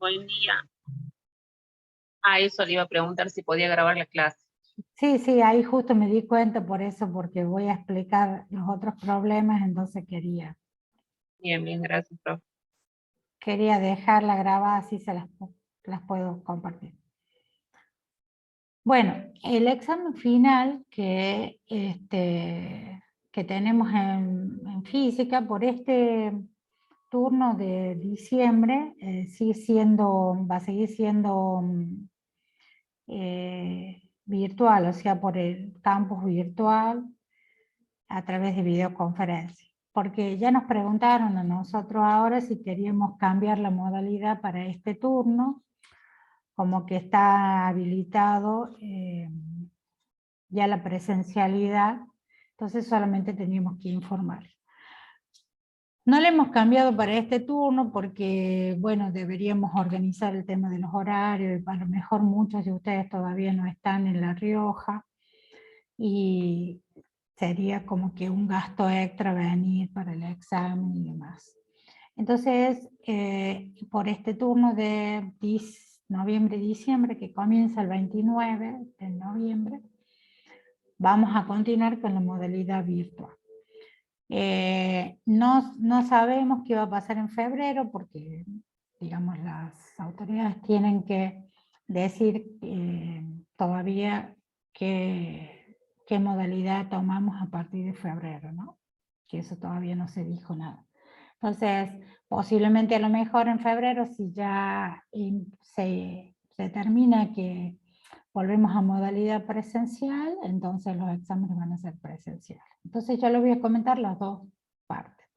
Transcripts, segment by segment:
Buen día. Eso le iba a preguntar si podía grabar la clase. Sí, sí, ahí justo me di cuenta por eso, porque voy a explicar los otros problemas, entonces Bien, bien, gracias, profe. quería dejarla grabada, así las puedo compartir. Bueno, el examen final que tenemos en física por este turno de diciembre va a seguir siendo virtual, o sea, por el campus virtual a través de videoconferencia. Porque ya nos preguntaron a nosotros ahora si queríamos cambiar la modalidad para este turno, como que está habilitado ya la presencialidad, entonces solamente teníamos que informar. No le hemos cambiado para este turno porque, bueno, deberíamos organizar el tema de los horarios, y a lo mejor muchos de ustedes todavía no están en La Rioja, y sería como que un gasto extra venir para el examen y demás. Entonces, por este turno de noviembre-diciembre, que comienza el 29 de noviembre, vamos a continuar con la modalidad virtual. No sabemos qué va a pasar en febrero porque, digamos, las autoridades tienen que decir todavía qué modalidad tomamos a partir de febrero, ¿no? Que eso todavía no se dijo nada. Entonces, posiblemente a lo mejor en febrero, si ya se termina que volvemos a modalidad presencial, entonces los exámenes van a ser presenciales. Entonces yo les voy a comentar las dos partes.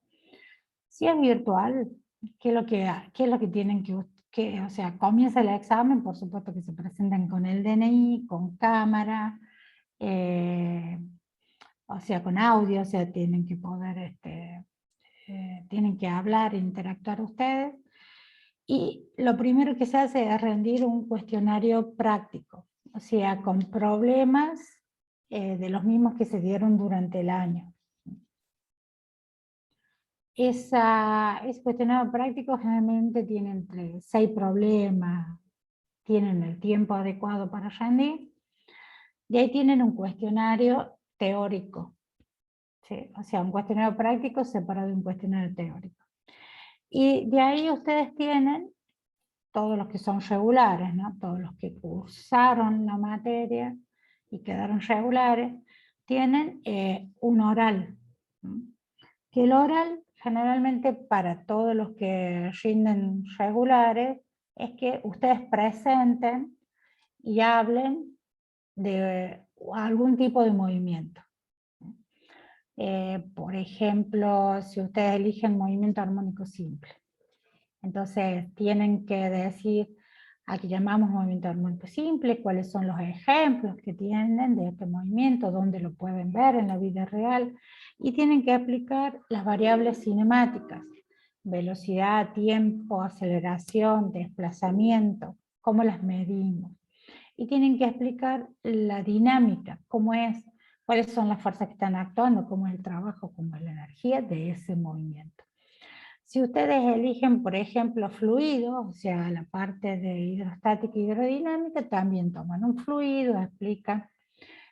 Si es virtual, ¿qué es lo que tienen o sea, comienza el examen, por supuesto que se presentan con el DNI, con cámara, o sea, con audio, o sea, tienen que poder, tienen que hablar, interactuar ustedes. Y lo primero que se hace es rendir un cuestionario práctico, o sea, con problemas de los mismos que se dieron durante el año. Ese cuestionario práctico generalmente tiene entre 6 problemas, tienen el tiempo adecuado para rendir, y ahí tienen un cuestionario teórico, ¿sí? O sea, un cuestionario práctico separado de un cuestionario teórico. Y de ahí ustedes tienen todos los que son regulares, ¿no? Todos los que cursaron la materia y quedaron regulares, tienen un oral. ¿No? Que el oral, generalmente para todos los que rinden regulares, es que ustedes presenten y hablen de algún tipo de movimiento. Por ejemplo, si ustedes eligen movimiento armónico simple, entonces tienen que decir a qué llamamos movimiento armónico simple, cuáles son los ejemplos que tienen de este movimiento, dónde lo pueden ver en la vida real, y tienen que aplicar las variables cinemáticas, velocidad, tiempo, aceleración, desplazamiento, cómo las medimos. Y tienen que explicar la dinámica, cómo es, cuáles son las fuerzas que están actuando, cómo es el trabajo, cómo es la energía de ese movimiento. Si ustedes eligen, por ejemplo, fluidos, o sea, la parte de hidrostática y hidrodinámica, también toman un fluido, explican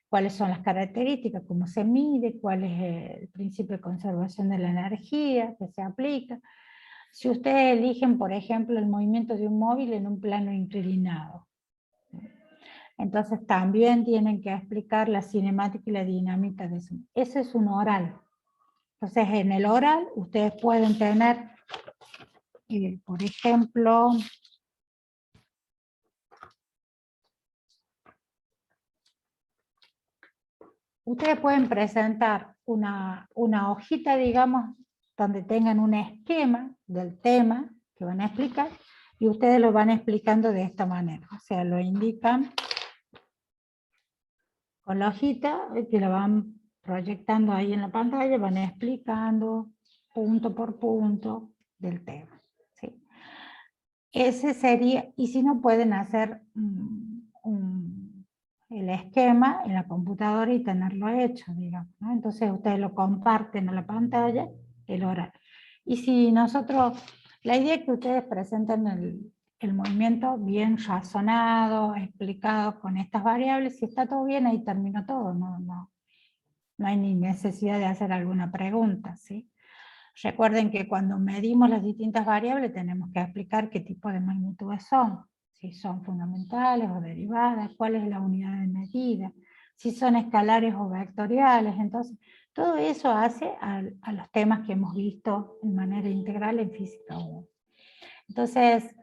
cuáles son las características, cómo se mide, cuál es el principio de conservación de la energía que se aplica. Si ustedes eligen, por ejemplo, el movimiento de un móvil en un plano inclinado, entonces también tienen que explicar la cinemática y la dinámica de eso. Ese es un oral. Entonces, en el oral, ustedes pueden tener, por ejemplo, ustedes pueden presentar una hojita, digamos, donde tengan un esquema del tema que van a explicar, y ustedes lo van explicando de esta manera. O sea, lo indican con la hojita, que la van proyectando ahí en la pantalla, van explicando punto por punto del tema. ¿Sí? Ese sería, y si no pueden hacer el esquema en la computadora y tenerlo hecho, digamos, ¿no? Entonces ustedes lo comparten a la pantalla, el oral. Y si nosotros, la idea es que ustedes presenten el movimiento bien razonado, explicado con estas variables. Si está todo bien, ahí terminó todo, no hay ni necesidad de hacer alguna pregunta, ¿sí? Recuerden que cuando medimos las distintas variables tenemos que explicar qué tipo de magnitudes son, si son fundamentales o derivadas, cuál es la unidad de medida, si son escalares o vectoriales. Entonces, todo eso hace a los temas que hemos visto de manera integral en Física 1. Entonces,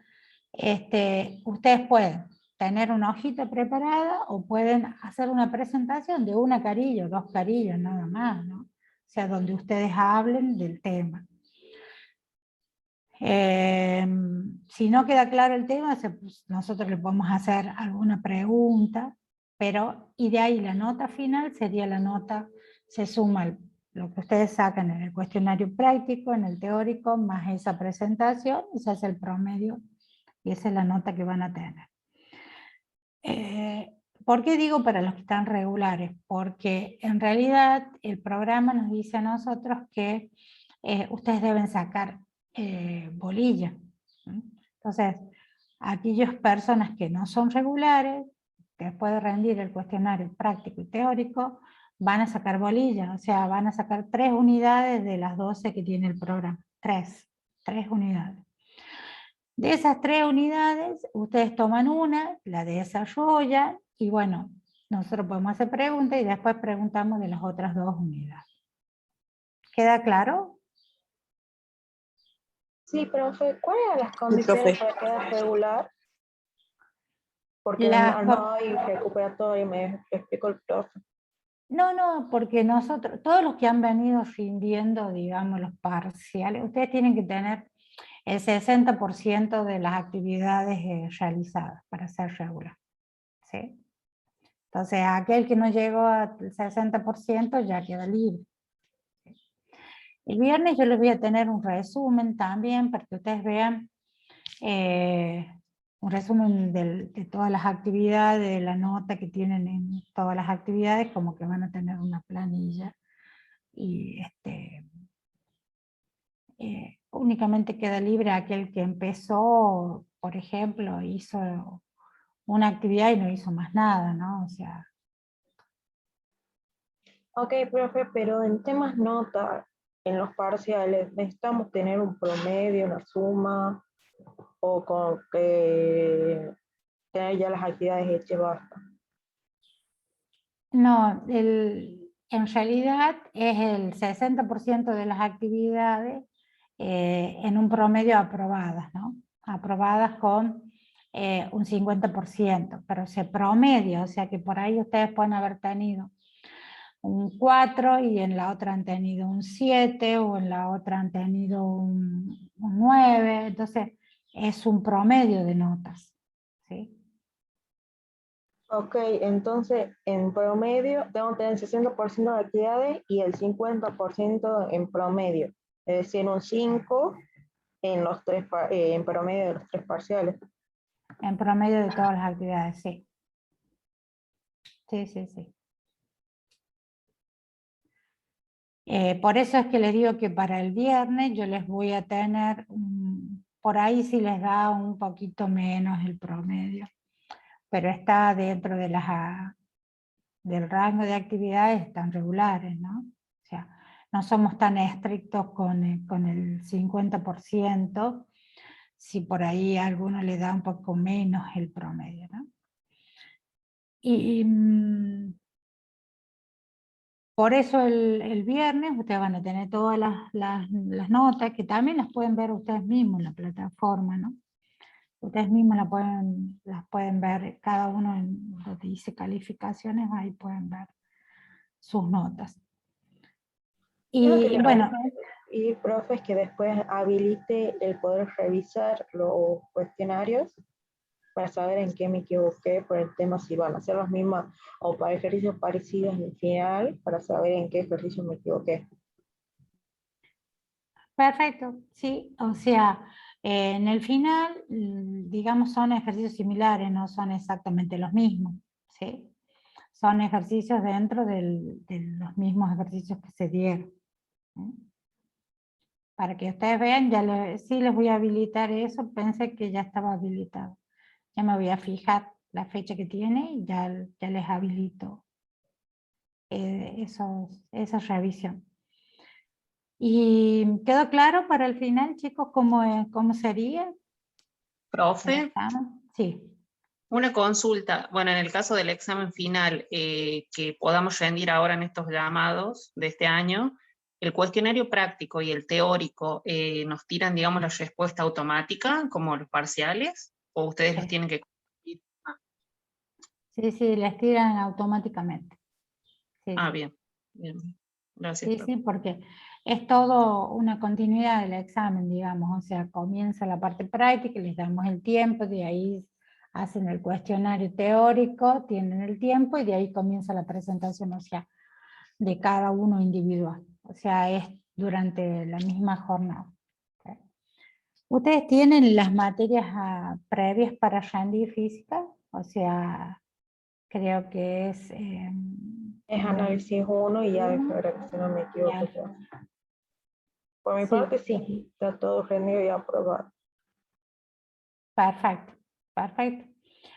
ustedes pueden tener una hojita preparada o pueden hacer una presentación de una carilla o 2 carillas nada más, ¿no? O sea, donde ustedes hablen del tema. Si no queda claro el tema, pues, nosotros le podemos hacer alguna pregunta, pero y de ahí la nota final sería la nota, se suma lo que ustedes sacan en el cuestionario práctico, en el teórico, más esa presentación, y se hace el promedio, y esa es la nota que van a tener. ¿Por qué digo para los que están regulares? Porque en realidad el programa nos dice a nosotros que ustedes deben sacar bolilla. Entonces, aquellas personas que no son regulares, después de rendir el cuestionario práctico y teórico, van a sacar bolilla, o sea, van a sacar 3 unidades de las 12 que tiene el programa. 3 unidades. De esas 3 unidades, ustedes toman una, la desarrollan, y bueno, nosotros podemos hacer preguntas y después preguntamos de las otras 2 unidades. ¿Queda claro? Sí, profe, ¿cuáles eran las condiciones para quedar regular? Porque no hay recuperatorio, me explicó el profe. No, porque nosotros, todos los que han venido rindiendo, digamos, los parciales, ustedes tienen que tener el 60% de las actividades realizadas para ser regular, ¿sí? Entonces, aquel que no llegó al 60% ya queda libre. El viernes yo les voy a tener un resumen también para que ustedes vean un resumen de todas las actividades, de la nota que tienen en todas las actividades, como que van a tener una planilla. Y únicamente queda libre aquel que empezó, por ejemplo, hizo una actividad y no hizo más nada, ¿no? O sea... Ok, profe, pero en temas nota, en los parciales, ¿necesitamos tener un promedio, una suma, o con que tener ya las actividades hechas basta? No, en realidad es el 60% de las actividades en un promedio aprobadas, ¿no? Aprobadas con un 50%, pero se promedia, o sea que por ahí ustedes pueden haber tenido un 4 y en la otra han tenido un 7 o en la otra han tenido un 9, entonces es un promedio de notas, ¿sí? Ok, entonces en promedio tengo que tener el 60% de actividades y el 50% en promedio, es decir, un 5 en, en promedio de los 3 parciales. En promedio de todas las actividades, sí. Sí. Por eso es que les digo que para el viernes yo les voy a tener, por ahí sí les da un poquito menos el promedio, pero está dentro de del rango de actividades tan regulares, ¿no? O sea, no somos tan estrictos con el 50%, si por ahí a alguno le da un poco menos el promedio, ¿no? Por eso el viernes ustedes van a tener todas las notas, que también las pueden ver ustedes mismos en la plataforma, ¿no? Ustedes mismos las pueden ver, cada uno en donde dice calificaciones, ahí pueden ver sus notas. Y bueno, Y profe, es que después habilite el poder revisar los cuestionarios para saber en qué me equivoqué por el tema, si van a ser los mismos o para ejercicios parecidos en el final, para saber en qué ejercicio me equivoqué. perfecto, sí, o sea, en el final, digamos, son ejercicios similares, no son exactamente los mismos, ¿sí? Son ejercicios dentro de los mismos ejercicios que se dieron, ¿sí? para que ustedes vean, sí les voy a habilitar eso, pensé que ya estaba habilitado. Ya me voy a fijar la fecha que tiene y ya les habilito esa revisión. ¿Y quedó claro para el final, chicos, cómo sería el Profe, examen? Sí. una consulta. Bueno, en el caso del examen final que podamos rendir ahora en estos llamados de este año, el cuestionario práctico y el teórico nos tiran, digamos, la respuesta automática, como los parciales, o ustedes los Sí. tienen que cumplir. Sí, les tiran automáticamente. Sí, Ah, sí. bien. Bien. Gracias, Sí, profe. sí, porque es todo una continuidad del examen, digamos, o sea, comienza la parte práctica, les damos el tiempo, de ahí hacen el cuestionario teórico, tienen el tiempo y de ahí comienza la presentación, o sea, de cada uno individual, o sea, es durante la misma jornada. ¿Ok? ¿Ustedes tienen las materias previas para rendir física? O sea, creo que es... Es análisis 1 y álgebra, si no me equivoco. ya. Ya. Por mi Sí, parte, sí, está todo rendido y aprobado. perfecto, perfecto.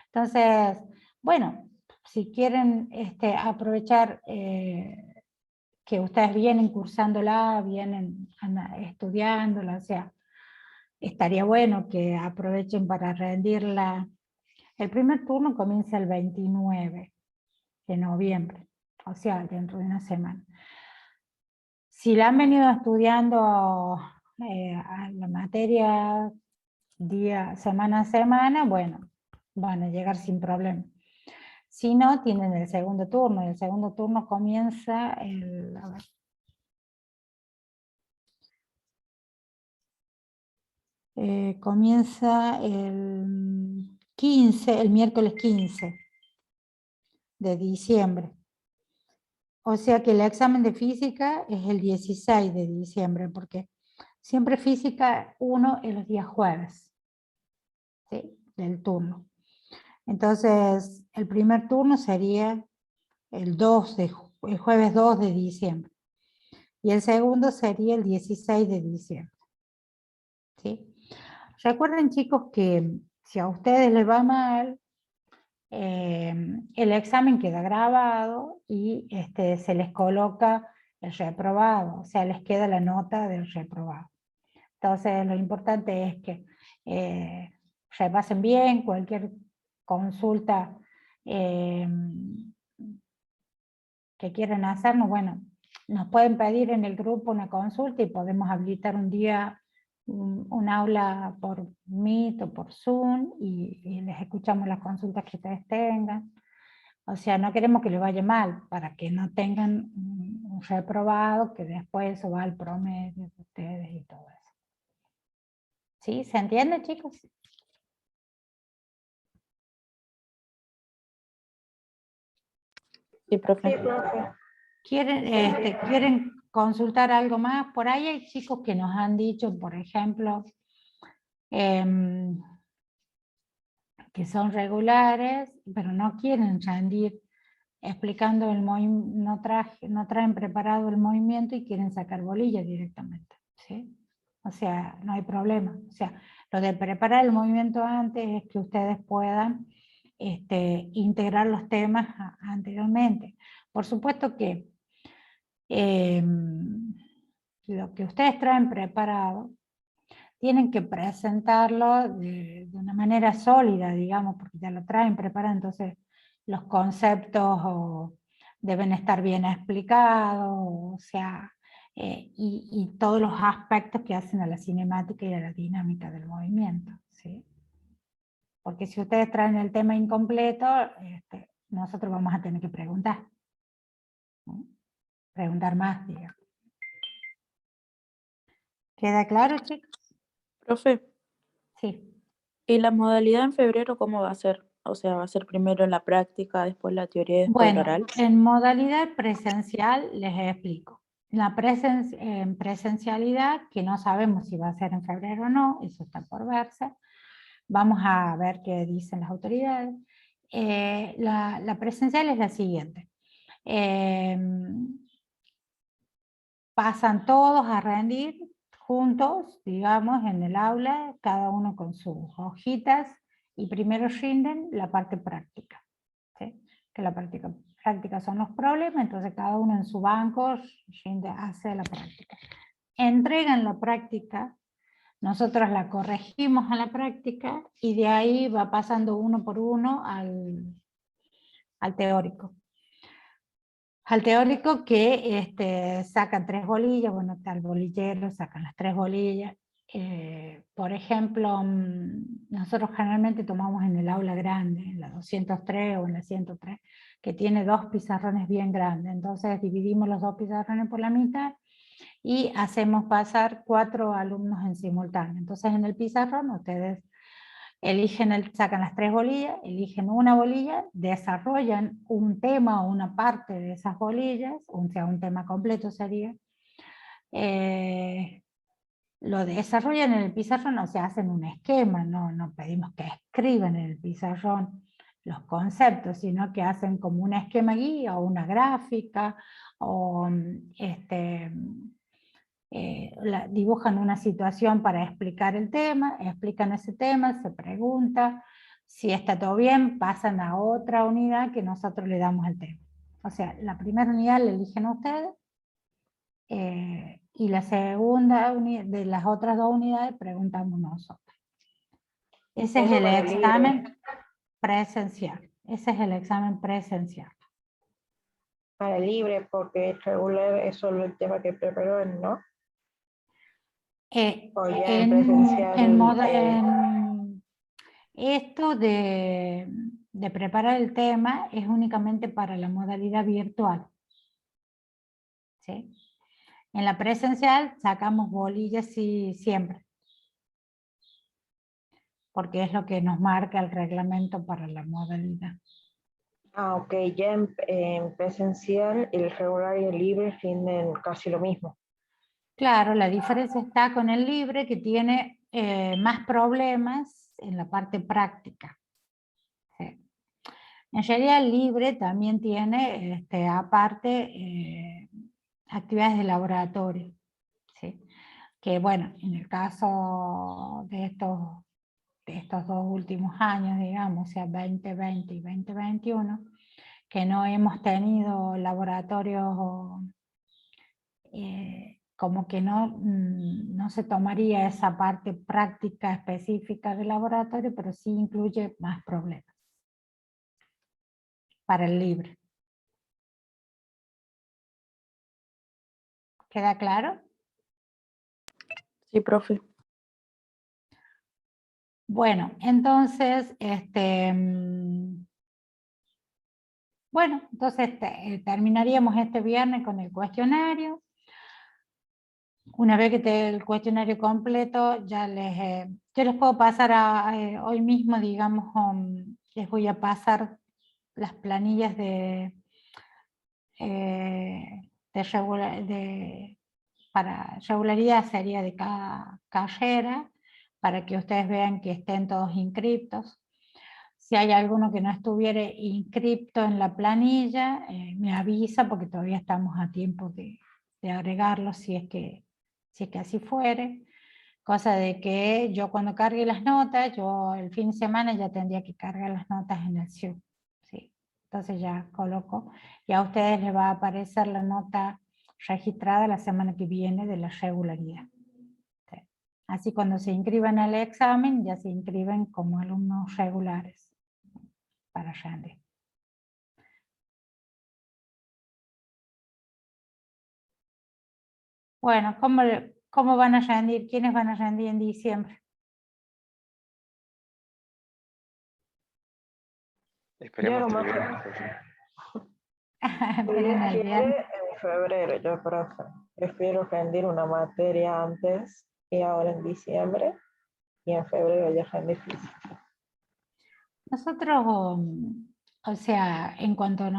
Entonces, bueno, si quieren aprovechar que ustedes vienen cursándola, vienen estudiándola, o sea, estaría bueno que aprovechen para rendirla. El primer turno comienza el 29 de noviembre, o sea, dentro de una semana. Si la han venido estudiando a la materia semana a semana, bueno, van a llegar sin problema. Si no, tienen el segundo turno. El segundo turno comienza comienza el 15, el miércoles 15 de diciembre. O sea que el examen de física es el 16 de diciembre, porque siempre física 1 es los días jueves, ¿sí? Del turno. Entonces, el primer turno sería el jueves 2 de diciembre. Y el segundo sería el 16 de diciembre. ¿Sí? Recuerden, chicos, que si a ustedes les va mal, el examen queda grabado y se les coloca el reprobado, o sea, les queda la nota del reprobado. Entonces, lo importante es que repasen bien cualquier consulta eh, que quieran hacernos. Bueno, nos pueden pedir en el grupo una consulta y podemos habilitar un día un aula por Meet o por Zoom y les escuchamos las consultas que ustedes tengan. O sea, no queremos que les vaya mal, para que no tengan un reprobado, que después eso va al promedio de ustedes y todo eso. ¿Sí? ¿Se entiende, chicos? Sí, profe. Sí, profe. ¿Quieren consultar algo más? Por ahí hay chicos que nos han dicho, por ejemplo, que son regulares, pero no quieren rendir explicando el movimiento, no traen preparado el movimiento y quieren sacar bolilla directamente, ¿sí? O sea, no hay problema. O sea, lo de preparar el movimiento antes es que ustedes puedan integrar los temas anteriormente. Por supuesto que lo que ustedes traen preparado tienen que presentarlo de una manera sólida, digamos, porque ya lo traen preparado, entonces los conceptos deben estar bien explicados, o sea, y todos los aspectos que hacen a la cinemática y a la dinámica del movimiento, ¿sí? Porque si ustedes traen el tema incompleto, nosotros vamos a tener que preguntar, ¿no? Preguntar más, digamos. ¿Queda claro, chicos? Profe, Sí. ¿y la modalidad en febrero cómo va a ser? O sea, ¿va a ser primero la práctica, después la teoría y después el Bueno, oral? en modalidad presencial les explico. La presencialidad, que no sabemos si va a ser en febrero o no, eso está por verse. Vamos a ver qué dicen las autoridades. La presencial es la siguiente. Pasan todos a rendir juntos, digamos, en el aula, cada uno con sus hojitas, y primero rinden la parte práctica, ¿sí? Que la práctica son los problemas, entonces cada uno en su banco hace la práctica. Entregan la práctica, nosotros la corregimos a la práctica, y de ahí va pasando uno por uno al teórico. Al teórico que sacan 3 bolillas, bueno, está el bolillero, sacan las 3 bolillas. Por ejemplo, nosotros generalmente tomamos en el aula grande, en la 203 o en la 103, que tiene 2 pizarrones bien grandes. Entonces dividimos los 2 pizarrones por la mitad y hacemos pasar 4 alumnos en simultáneo. Entonces en el pizarrón ustedes sacan las 3 bolillas, eligen una bolilla, desarrollan un tema o una parte de esas bolillas, o sea, un tema completo sería, lo desarrollan en el pizarrón, o sea, hacen un esquema, no pedimos que escriban en el pizarrón los conceptos, sino que hacen como un esquema guía o una gráfica, o dibujan una situación para explicar el tema, explican ese tema, se pregunta, si está todo bien, pasan a otra unidad que nosotros le damos el tema. O sea, la primera unidad la eligen ustedes, y la segunda de las otras 2 unidades preguntamos nosotros. Ese es el examen presencial. Ese es el examen presencial. Para libre, porque regular es solo el tema que preparó, ¿no? O ya en presencial. Esto de preparar el tema es únicamente para la modalidad virtual, ¿sí? En la presencial sacamos bolillas siempre, porque es lo que nos marca el reglamento para la modalidad. Ah, ok, ya en presencial el regular y el libre rinden casi lo mismo. Claro, la diferencia está con el libre, que tiene más problemas en la parte práctica. ¿Sí? En realidad el libre también tiene, aparte, actividades de laboratorio. ¿Sí? Que bueno, en el caso de estos 2 últimos años, digamos, o sea, 2020 y 2021, que no hemos tenido laboratorios, como que no se tomaría esa parte práctica específica del laboratorio, pero sí incluye más problemas para el libre. ¿Queda claro? Sí, profe. Bueno, entonces, terminaríamos este viernes con el cuestionario. Una vez que esté el cuestionario completo, yo les puedo pasar hoy mismo, digamos, les voy a pasar las planillas para regularidad, sería de cada carrera, para que ustedes vean que estén todos inscriptos. Si hay alguno que no estuviera inscripto en la planilla, me avisa, porque todavía estamos a tiempo de agregarlo si es que así fuere. Cosa de que yo cuando cargue las notas, yo el fin de semana ya tendría que cargar las notas en el SIU. ¿Sí? Entonces ya coloco, y a ustedes les va a aparecer la nota registrada la semana que viene de la regularidad. ¿Sí? Así cuando se inscriban al examen, ya se inscriben como alumnos regulares para rendir. Bueno, ¿cómo van a rendir? ¿Quiénes van a rendir en diciembre? Esperemos Yo que nomás bien, profe. Si Dios quiere, en febrero, yo profe. Prefiero rendir una materia antes y ahora en diciembre, y en febrero ya rendir física. Nosotros, o sea, en cuanto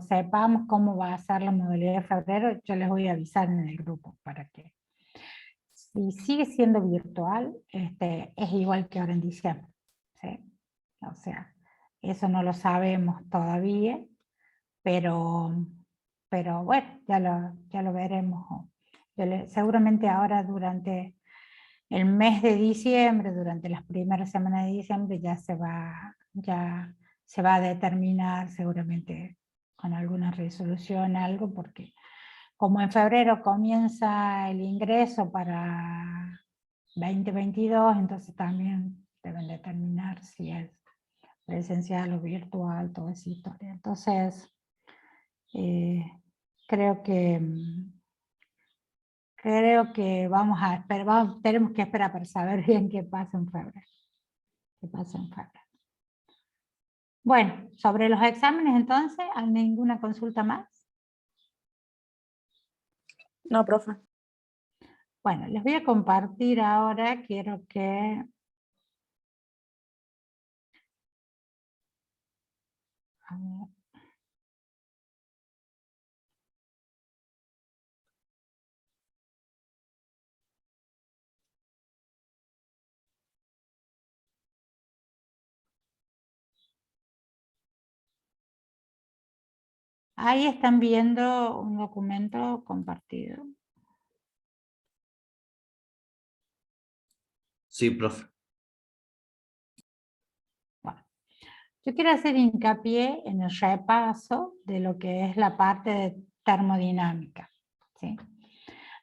sepamos cómo va a ser la modalidad de febrero, yo les voy a avisar en el grupo para que, si sigue siendo virtual, es igual que ahora en diciembre. ¿Sí? O sea, eso no lo sabemos todavía, pero bueno, ya lo veremos Seguramente ahora durante el mes de diciembre, durante las primeras semanas de diciembre, ya se va a determinar seguramente con alguna resolución algo, porque como en febrero comienza el ingreso para 2022, entonces también deben determinar si es presencial o virtual, toda esa historia. Entonces, creo que vamos a esperar, tenemos que esperar para saber bien qué pasa en febrero. Bueno, sobre los exámenes entonces, ¿hay ninguna consulta más? No, profe. Bueno, les voy a compartir ahora, quiero que... A ver. Ahí están viendo un documento compartido. Sí, profe. Bueno, yo quiero hacer hincapié en el repaso de lo que es la parte de termodinámica, ¿sí?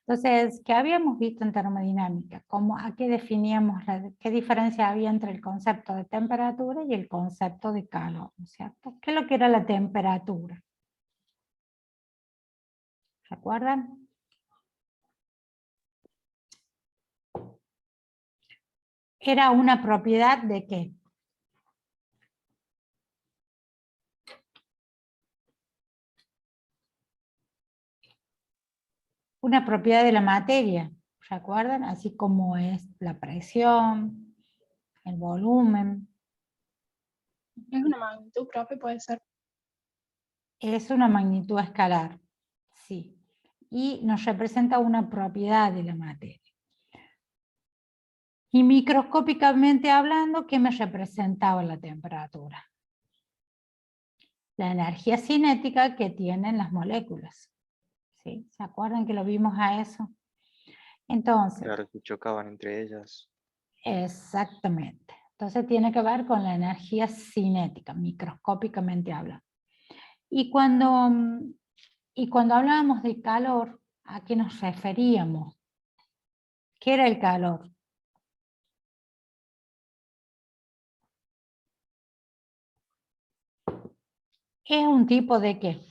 Entonces, ¿qué habíamos visto en termodinámica? ¿A qué definíamos, qué diferencia había entre el concepto de temperatura y el concepto de calor? ¿No es cierto? ¿Qué es lo que era la temperatura? ¿Recuerdan? Era una propiedad de ¿qué? Una propiedad de la materia, ¿recuerdan? Así como es la presión, el volumen. Es una magnitud, profe, puede ser. Es una magnitud escalar, sí. Y nos representa una propiedad de la materia. Y microscópicamente hablando, ¿qué me representaba la temperatura? La energía cinética que tienen las moléculas. ¿Sí? ¿Se acuerdan que lo vimos a eso? Entonces, Claro, que chocaban entre ellas. exactamente. Entonces tiene que ver con la energía cinética, microscópicamente hablando. Y cuando hablábamos de calor, ¿a qué nos referíamos? ¿Qué era el calor? ¿Es un tipo de qué?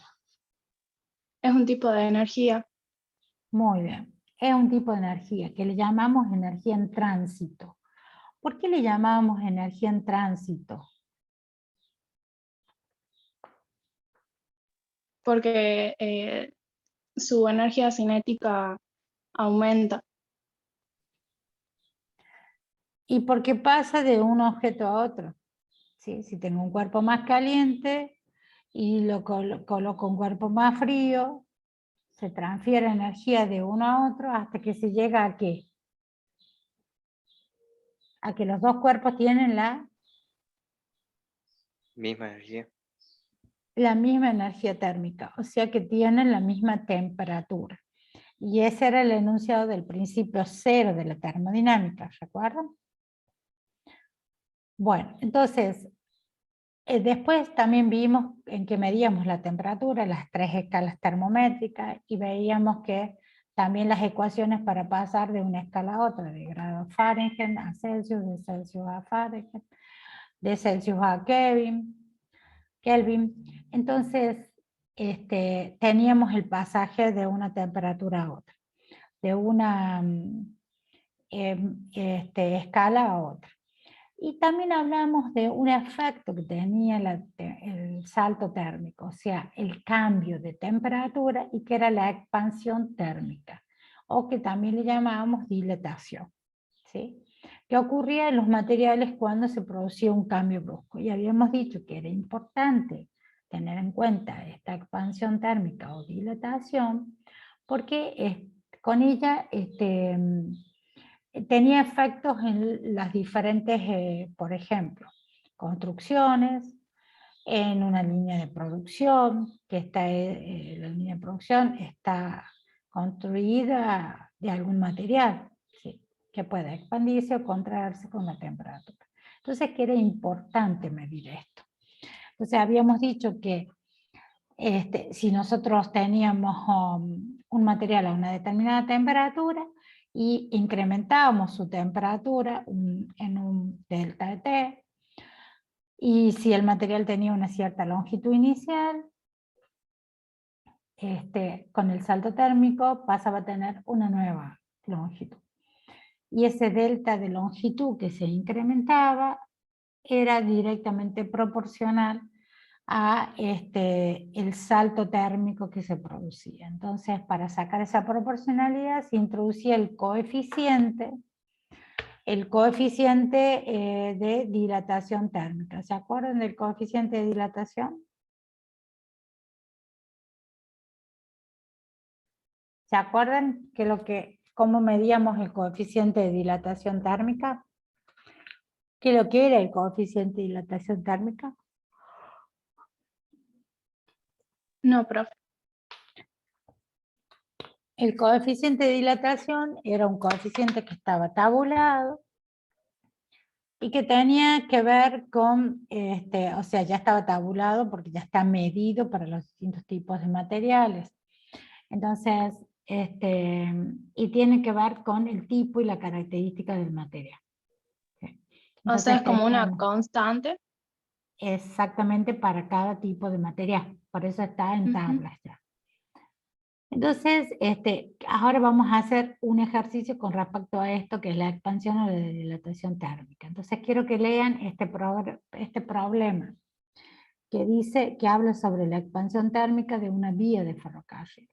Es un tipo de energía. Muy bien. Es un tipo de energía que le llamamos energía en tránsito. ¿Por qué le llamamos energía en tránsito? Porque su energía cinética aumenta. Y porque pasa de un objeto a otro. ¿Sí? Si tengo un cuerpo más caliente y lo coloco un cuerpo más frío, se transfiere energía de uno a otro hasta que se llega a ¿qué? A que los dos cuerpos tienen la Misma energía. misma energía térmica, o sea que tienen la misma temperatura. Y ese era el enunciado del principio cero de la termodinámica, ¿recuerdan? Bueno, entonces, después también vimos en que medíamos la temperatura, las 3 escalas termométricas, y veíamos que también las ecuaciones para pasar de una escala a otra, de grado Fahrenheit a Celsius, de Celsius a Fahrenheit, de Celsius a Kelvin. Entonces, teníamos el pasaje de una temperatura a otra, de una escala a otra. Y también hablamos de un efecto que tenía el salto térmico, o sea, el cambio de temperatura, y que era la expansión térmica, o que también le llamábamos dilatación, ¿sí? Que ocurría en los materiales cuando se producía un cambio brusco. Y habíamos dicho que era importante tener en cuenta esta expansión térmica o dilatación, porque con ella tenía efectos en las diferentes, por ejemplo, construcciones, en una línea de producción, que la línea de producción está construida de algún material, ¿sí? Que pueda expandirse o contraerse con la temperatura. Entonces, que era importante medir esto. Entonces, habíamos dicho que si nosotros teníamos un material a una determinada temperatura y incrementábamos su temperatura en un delta de T, y si el material tenía una cierta longitud inicial, con el salto térmico pasaba a tener una nueva longitud. Y ese delta de longitud que se incrementaba era directamente proporcional a el salto térmico que se producía. Entonces, para sacar esa proporcionalidad se introducía el coeficiente de dilatación térmica. ¿Se acuerdan del coeficiente de dilatación? ¿Se acuerdan cómo medíamos el coeficiente de dilatación térmica? ¿Qué es lo que era el coeficiente de dilatación térmica? No, profe. El coeficiente de dilatación era un coeficiente que estaba tabulado y que tenía que ver con, o sea, ya estaba tabulado porque ya está medido para los distintos tipos de materiales. Entonces, y tiene que ver con el tipo y la característica del material. ¿Sí? O sea, Entonces, es como una teníamos constante. exactamente para cada tipo de material, por eso está en Ujú. tablas ya. Entonces, ahora vamos a hacer un ejercicio con respecto a esto, que es la expansión o la dilatación térmica. Entonces quiero que lean este problema, que dice, que habla sobre la expansión térmica de una vía de ferrocarril.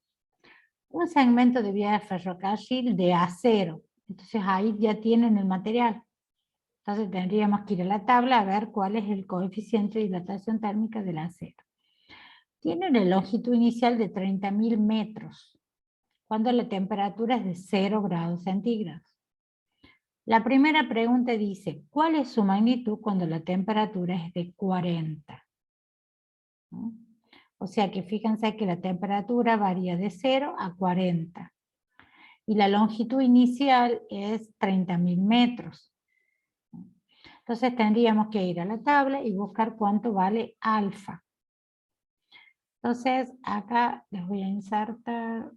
Un segmento de vía de ferrocarril de acero. Entonces ahí ya tienen el material. Entonces tendríamos que ir a la tabla a ver cuál es el coeficiente de dilatación térmica del acero. Tiene una longitud inicial de 30.000 metros. Cuando la temperatura es de 0 grados centígrados. La primera pregunta dice, ¿cuál es su magnitud cuando la temperatura es de 40? ¿No? O sea que fíjense que la temperatura varía de 0 a 40. Y la longitud inicial es 30.000 metros. Entonces tendríamos que ir a la tabla y buscar cuánto vale alfa. Entonces acá les voy a insertar...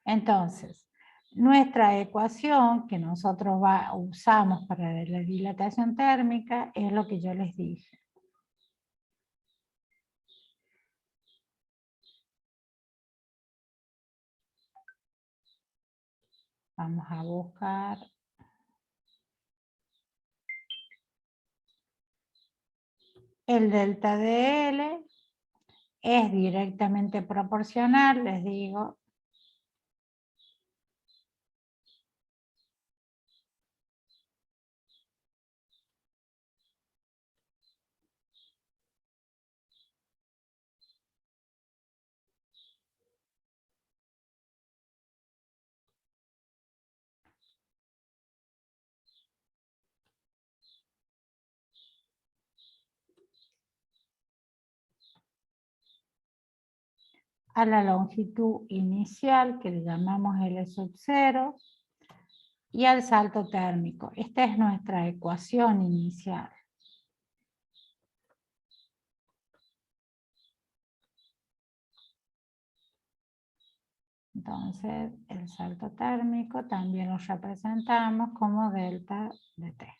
Entonces, nuestra ecuación que nosotros usamos para la dilatación térmica es lo que yo les dije. Vamos a buscar. El delta de L es directamente proporcional, les digo, a la longitud inicial, que le llamamos L sub 0, y al salto térmico. Esta es nuestra ecuación inicial. Entonces, el salto térmico también lo representamos como delta de T.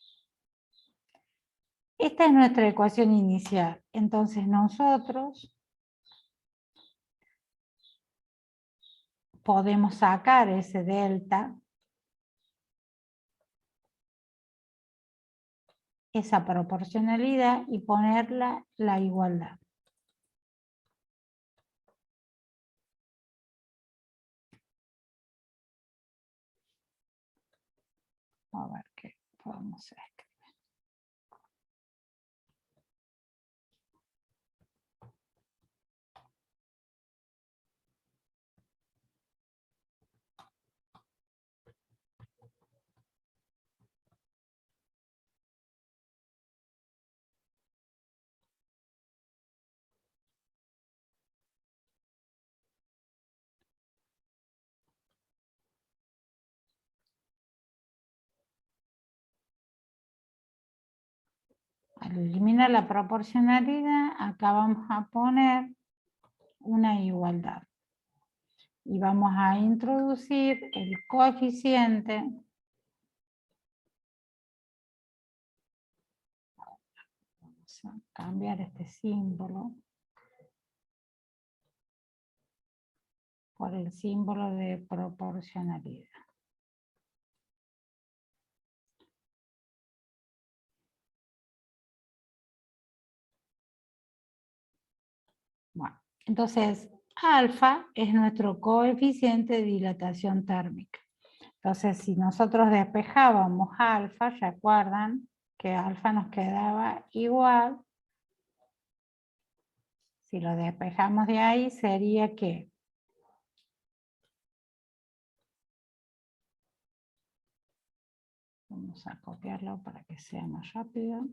Esta es nuestra ecuación inicial. Entonces nosotros podemos sacar ese delta, esa proporcionalidad, y ponerla la igualdad. A ver qué podemos hacer. al eliminar la proporcionalidad, acá vamos a poner una igualdad. Y vamos a introducir el coeficiente vamos a cambiar este símbolo por el símbolo de proporcionalidad. Bueno, entonces alfa es nuestro coeficiente de dilatación térmica. Entonces, si nosotros despejábamos alfa, ¿recuerdan que alfa nos quedaba igual? Si lo despejamos de ahí, sería que vamos a copiarlo para que sea más rápido.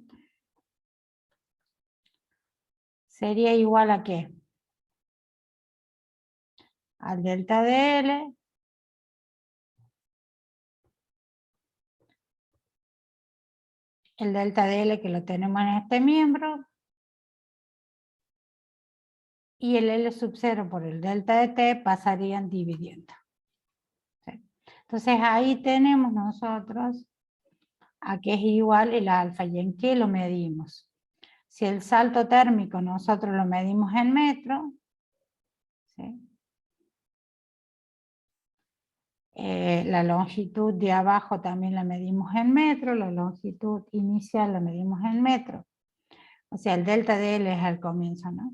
Sería igual a ¿qué? Al delta de L el delta de L que lo tenemos en este miembro y el L sub 0 por el delta de T pasarían dividiendo. ¿Sí? Entonces ahí tenemos nosotros a qué es igual el alfa y en qué lo medimos. Si el salto térmico nosotros lo medimos en metros, ¿sí? La longitud de abajo también la medimos en metros, la longitud inicial la medimos en metros. O sea, el delta de L es al comienzo, ¿no?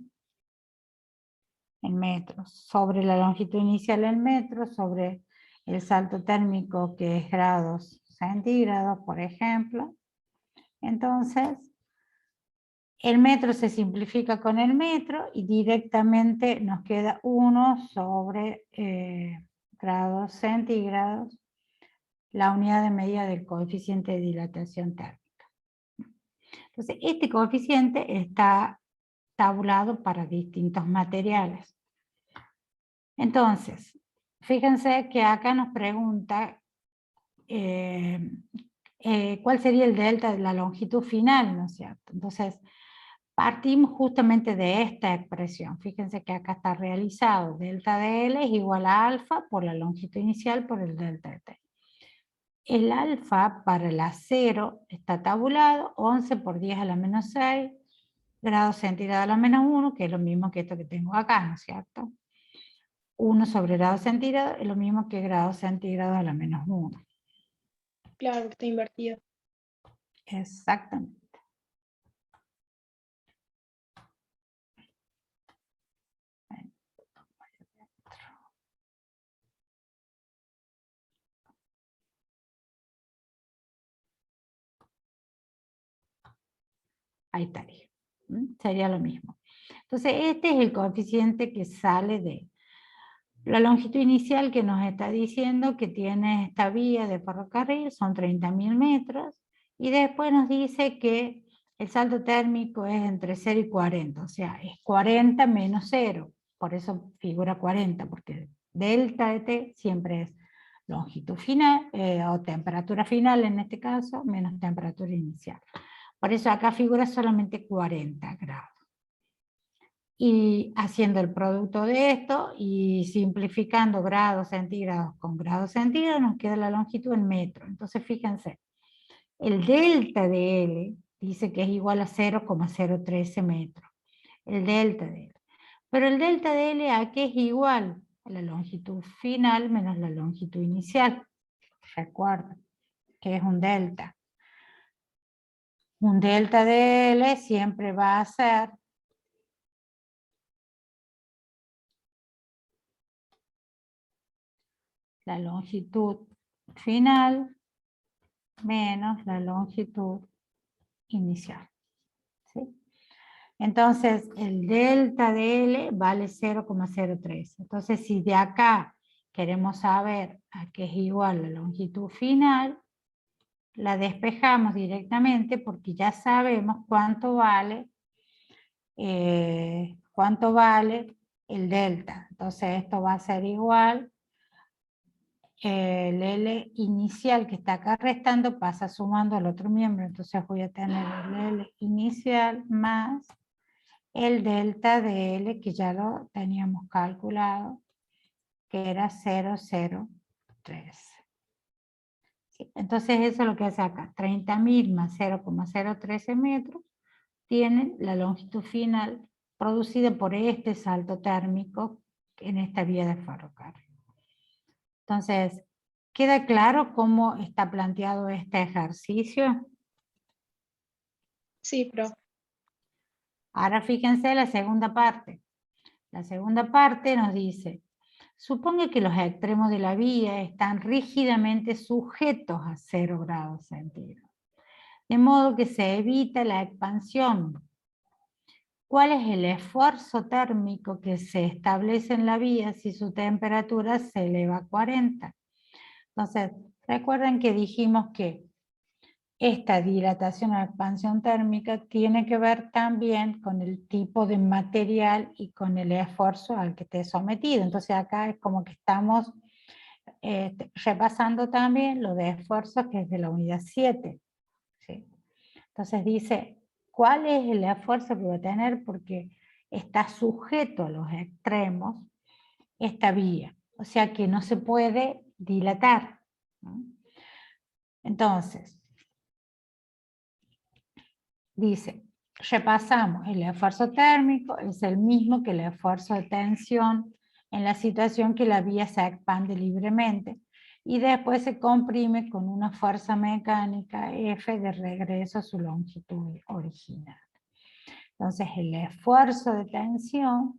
En metros. Sobre la longitud inicial en metros, sobre el salto térmico que es grados centígrados, por ejemplo. Entonces, el metro se simplifica con el metro y directamente nos queda 1 sobre grados centígrados, la unidad de medida del coeficiente de dilatación térmica. Entonces, este coeficiente está tabulado para distintos materiales. Entonces, fíjense que acá nos pregunta cuál sería el delta de la longitud final, ¿no es cierto? Entonces, partimos justamente de esta expresión. Fíjense que acá está realizado. Delta de L es igual a alfa por la longitud inicial por el delta de T. El alfa para la 0 está tabulado, 11 por 10 a la menos 6, grados centígrados a la menos 1, que es lo mismo que esto que tengo acá, ¿no es cierto? 1 sobre grados centígrados es lo mismo que grados centígrados a la menos 1. Claro, está invertido. Exactamente. Ahí estaría. Sería lo mismo. Entonces, este es el coeficiente que sale de la longitud inicial que nos está diciendo que tiene esta vía de ferrocarril, son 30.000 metros, y después nos dice que el salto térmico es entre 0 y 40, o sea, es 40 menos 0, por eso figura 40, porque delta de T siempre es longitud final, o temperatura final en este caso, menos temperatura inicial. Por eso acá figura solamente 40 grados. Y haciendo el producto de esto y simplificando grados centígrados con grados centígrados nos queda la longitud en metros. Entonces fíjense, el delta de L dice que es igual a 0,013 metros. El delta de L. Pero el delta de L ¿a qué es igual? A la longitud final menos la longitud inicial. Recuerden que es un delta. Un delta de L siempre va a ser la longitud final menos la longitud inicial. ¿Sí? Entonces, el delta de L vale 0,03. Entonces, si de acá queremos saber a qué es igual la longitud final, la despejamos directamente porque ya sabemos cuánto vale el delta. Entonces, esto va a ser igual el L inicial que está acá restando pasa sumando al otro miembro. Entonces voy a tener el L inicial más el delta de L que ya lo teníamos calculado, que era 0,013. Sí, entonces eso es lo que hace acá. 30.000 más 0,013 metros tienen la longitud final producida por este salto térmico en esta vía de ferrocarril. Entonces, ¿queda claro cómo está planteado este ejercicio? Sí, profe. Ahora fíjense la segunda parte. La segunda parte nos dice, suponga que los extremos de la vía están rígidamente sujetos a 0 grados centígrados, de modo que se evita la expansión. ¿Cuál es el esfuerzo térmico que se establece en la vía si su temperatura se eleva a 40? Entonces, recuerden que dijimos que esta dilatación o expansión térmica tiene que ver también con el tipo de material y con el esfuerzo al que esté sometido. Entonces acá es como que estamos repasando también lo de esfuerzos que es de la unidad 7. ¿Sí? Entonces dice, ¿cuál es el esfuerzo que va a tener? Porque está sujeto a los extremos esta vía. O sea que no se puede dilatar, ¿no? Entonces, dice, repasamos, el esfuerzo térmico es el mismo que el esfuerzo de tensión en la situación que la vía se expande libremente y después se comprime con una fuerza mecánica F de regreso a su longitud original. Entonces el esfuerzo de tensión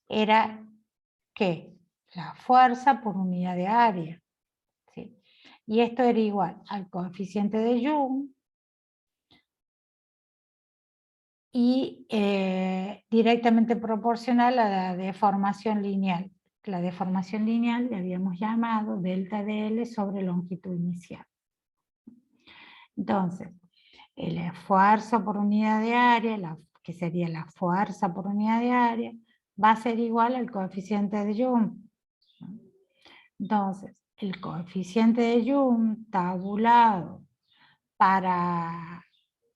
era ¿qué? La fuerza por unidad de área, ¿sí? Y esto era igual al coeficiente de Young y directamente proporcional a la deformación lineal. La deformación lineal le habíamos llamado delta de L sobre longitud inicial. Entonces, el esfuerzo por unidad de área, que sería la fuerza por unidad de área, va a ser igual al coeficiente de Young. Entonces, el coeficiente de Young tabulado para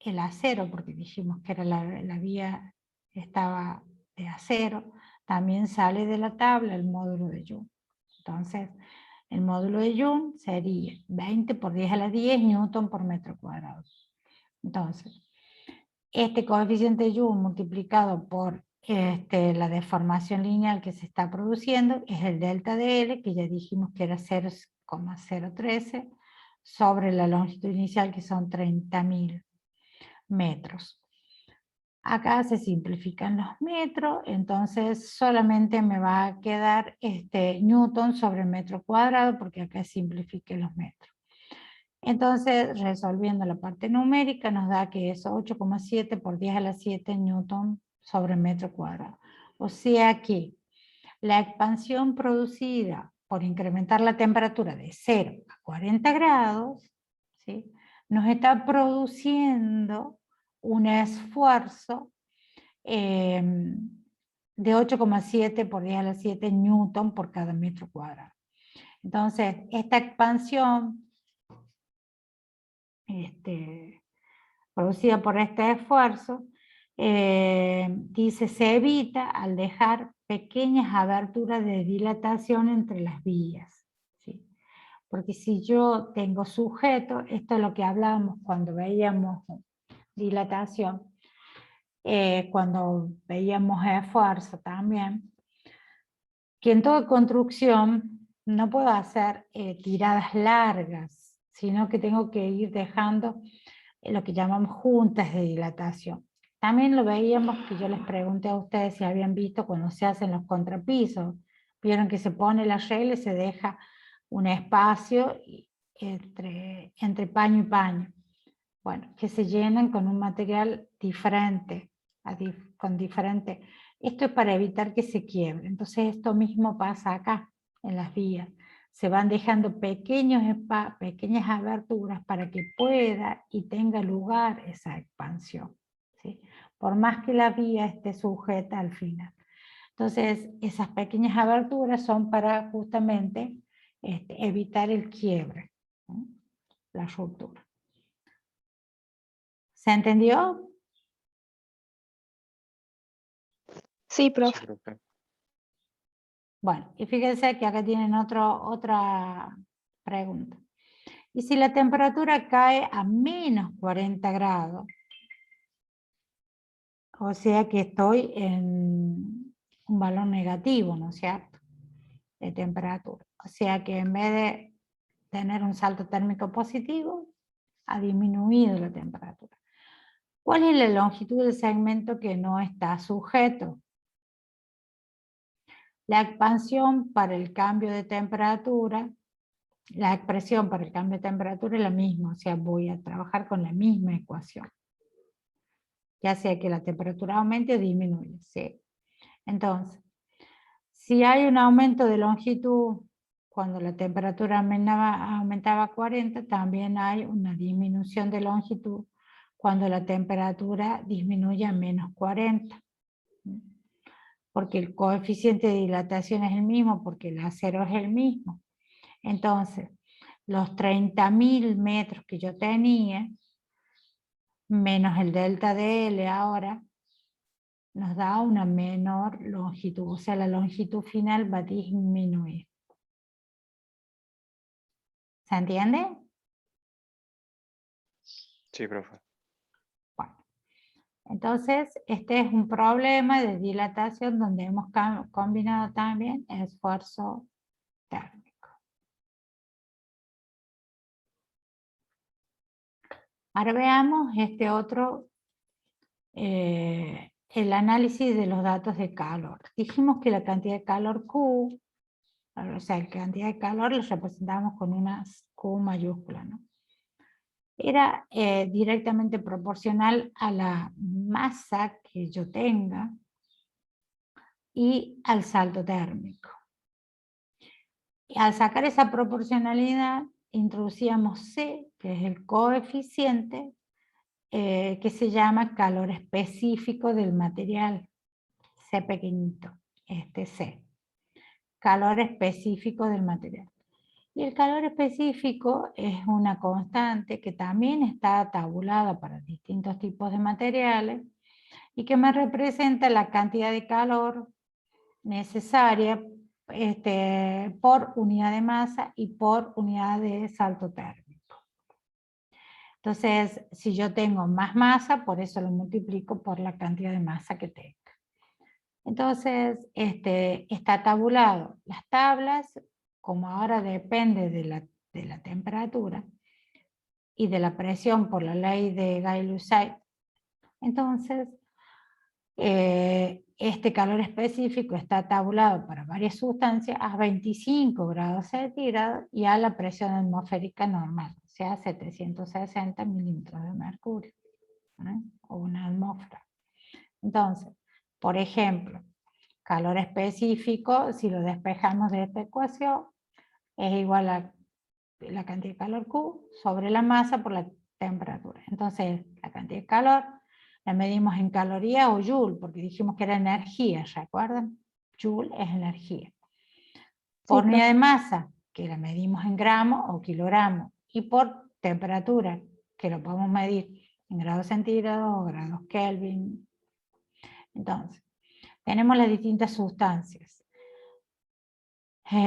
el acero, porque dijimos que era la vía estaba de acero, también sale de la tabla el módulo de Young. Entonces, el módulo de Young sería 20 por 10 a la 10 newton por metro cuadrado. Entonces, este coeficiente de Young multiplicado por la deformación lineal que se está produciendo es el delta de L, que ya dijimos que era 0,013 sobre la longitud inicial, que son 30.000 metros. Acá se simplifican los metros, entonces solamente me va a quedar newton sobre metro cuadrado, porque acá simplifique los metros. Entonces, resolviendo la parte numérica, nos da que es 8,7 por 10 a la 7 newton sobre metro cuadrado. O sea que la expansión producida por incrementar la temperatura de 0 a 40 grados, ¿sí?, nos está produciendo un esfuerzo de 8,7 por 10 a la 7 newton por cada metro cuadrado. Entonces, esta expansión producida por este esfuerzo, dice, se evita al dejar pequeñas aberturas de dilatación entre las vías, ¿sí? Porque si yo tengo sujeto, esto es lo que hablábamos cuando veíamos dilatación, cuando veíamos esfuerzo también, que en toda construcción no puedo hacer tiradas largas, sino que tengo que ir dejando lo que llamamos juntas de dilatación. También lo veíamos, que yo les pregunté a ustedes si habían visto cuando se hacen los contrapisos. Vieron que se pone la regla y se deja un espacio entre paño y paño. Bueno, que se llenan con un material diferente, con diferente. Esto es para evitar que se quiebre. Entonces esto mismo pasa acá, en las vías. Se van dejando pequeñas aberturas para que pueda y tenga lugar esa expansión, ¿sí? Por más que la vía esté sujeta al final. Entonces, esas pequeñas aberturas son para justamente evitar el quiebre, ¿no? La ruptura. ¿Se entendió? Sí, Sí, profe. profe. Bueno, y fíjense que acá tienen otra pregunta. Y si la temperatura cae a menos 40 grados, o sea que estoy en un valor negativo, ¿no es cierto?, de temperatura. O sea que en vez de tener un salto térmico positivo, ha disminuido la temperatura. ¿Cuál es la longitud del segmento que no está sujeto? La expansión para el cambio de temperatura, la expresión para el cambio de temperatura es la misma, o sea, voy a trabajar con la misma ecuación. Ya sea que la temperatura aumente o disminuya, ¿sí? Entonces, si hay un aumento de longitud cuando la temperatura aumentaba a 40, también hay una disminución de longitud cuando la temperatura disminuye a menos 40. Porque el coeficiente de dilatación es el mismo, porque el acero es el mismo. Entonces, los 30.000 metros que yo tenía, menos el delta de L ahora, nos da una menor longitud, o sea, la longitud final va a disminuir. ¿Se entiende? Sí, profe. Bueno, entonces este es un problema de dilatación donde hemos combinado también esfuerzo térmico. Ahora veamos este otro, el análisis de los datos de calor. Dijimos que la cantidad de calor Q, o sea, la cantidad de calor lo representamos con una Q mayúscula, ¿no? Era directamente proporcional a la masa que yo tenga y al salto térmico. Y al sacar esa proporcionalidad, introducíamos C, que es el coeficiente que se llama calor específico del material, C pequeñito, este C, calor específico del material. Y el calor específico es una constante que también está tabulada para distintos tipos de materiales y que me representa la cantidad de calor necesaria por unidad de masa y por unidad de salto térmico. Entonces, si yo tengo más masa, por eso lo multiplico por la cantidad de masa que tenga. Entonces, está tabulado. Las tablas, como ahora depende de la temperatura y de la presión por la ley de Gay-Lussac, entonces este calor específico está tabulado para varias sustancias a 25 grados centígrados y a la presión atmosférica normal, o sea, 760 milímetros de mercurio, ¿no? O una atmósfera. Entonces, por ejemplo, calor específico, si lo despejamos de esta ecuación, es igual a la cantidad de calor Q sobre la masa por la temperatura. Entonces, la cantidad de calor la medimos en calorías o joule, porque dijimos que era energía, ¿recuerdan? Joule es energía. Por unidad de masa, que la medimos en gramos o kilogramos, y por temperatura, que lo podemos medir en grados centígrados o grados Kelvin. Entonces, tenemos las distintas sustancias.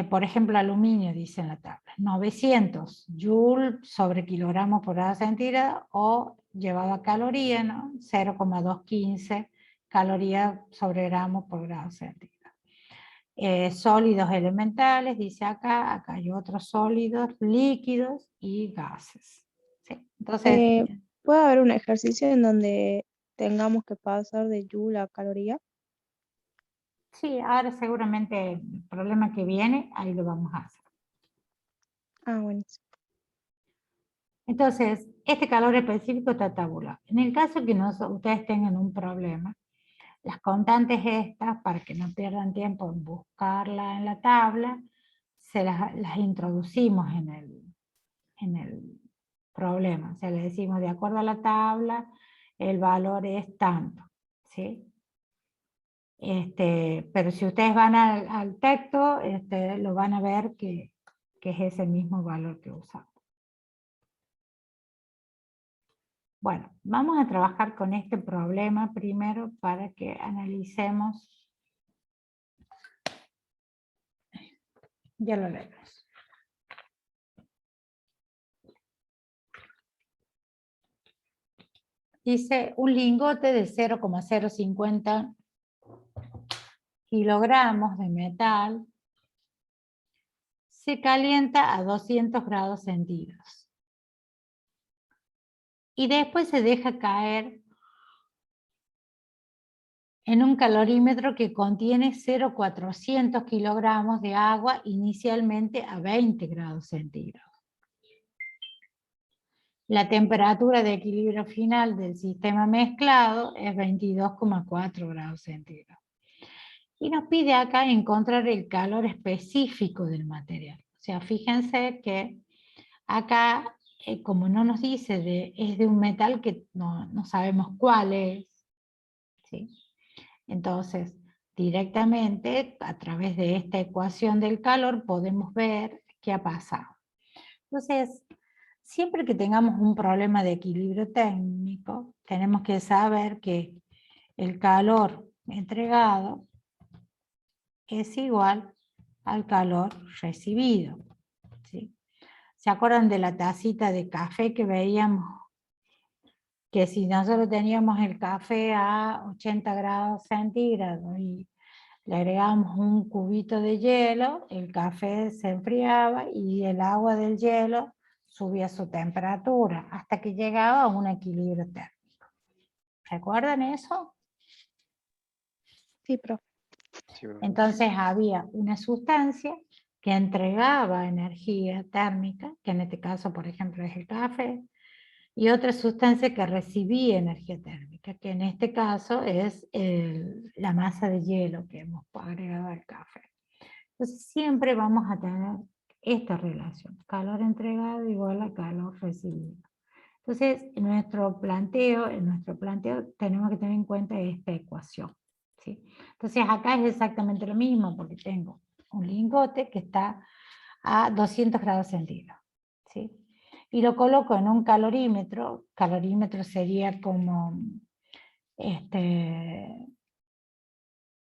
Por ejemplo, aluminio, dice en la tabla, 900 joule sobre kilogramo por grado centígrado, o llevado a caloría, ¿no? 0,215 calorías sobre gramo por grado centígrado. Sólidos elementales, dice acá hay otros sólidos, líquidos y gases. ¿Sí? Entonces, ¿Puede haber un ejercicio en donde tengamos que pasar de joule a caloría? sí, ahora seguramente el problema que viene, ahí lo vamos a hacer. Ah, buenísimo. Entonces, este calor específico está tabulado. En el caso que ustedes tengan un problema, las constantes estas, para que no pierdan tiempo en buscarla en la tabla, las introducimos en el problema. O sea, le decimos, de acuerdo a la tabla, el valor es tanto, ¿sí? Pero si ustedes van al texto, lo van a ver que que es ese mismo valor que usamos. Bueno, vamos a trabajar con este problema primero para que analicemos. Ya lo leemos. Dice, un lingote de 0,050 kilogramos de metal se calienta a 200 grados centígrados. Y después se deja caer en un calorímetro que contiene 0,400 kilogramos de agua inicialmente a 20 grados centígrados. La temperatura de equilibrio final del sistema mezclado es 22,4 grados centígrados. Y nos pide acá encontrar el calor específico del material. O sea, fíjense que acá, como no nos dice, es de un metal que no sabemos cuál es, ¿sí? Entonces, directamente, a través de esta ecuación del calor, podemos ver qué ha pasado. Entonces, siempre que tengamos un problema de equilibrio térmico, tenemos que saber que el calor entregado es igual al calor recibido, ¿sí? ¿Se acuerdan de la tacita de café que veíamos? Que si nosotros teníamos el café a 80 grados centígrados y le agregábamos un cubito de hielo, el café se enfriaba y el agua del hielo subía su temperatura hasta que llegaba a un equilibrio térmico. ¿Recuerdan eso? Sí, profe. Sí, profe. Entonces había una sustancia que entregaba energía térmica, que en este caso, por ejemplo, es el café, y otra sustancia que recibía energía térmica, que en este caso es la masa de hielo que hemos agregado al café. Entonces siempre vamos a tener esta relación, calor entregado igual a calor recibido. Entonces en nuestro planteo tenemos que tener en cuenta esta ecuación, ¿sí? Entonces acá es exactamente lo mismo, porque tengo un lingote que está a 200 grados centígrados, ¿sí? Y lo coloco en un calorímetro. Calorímetro sería como,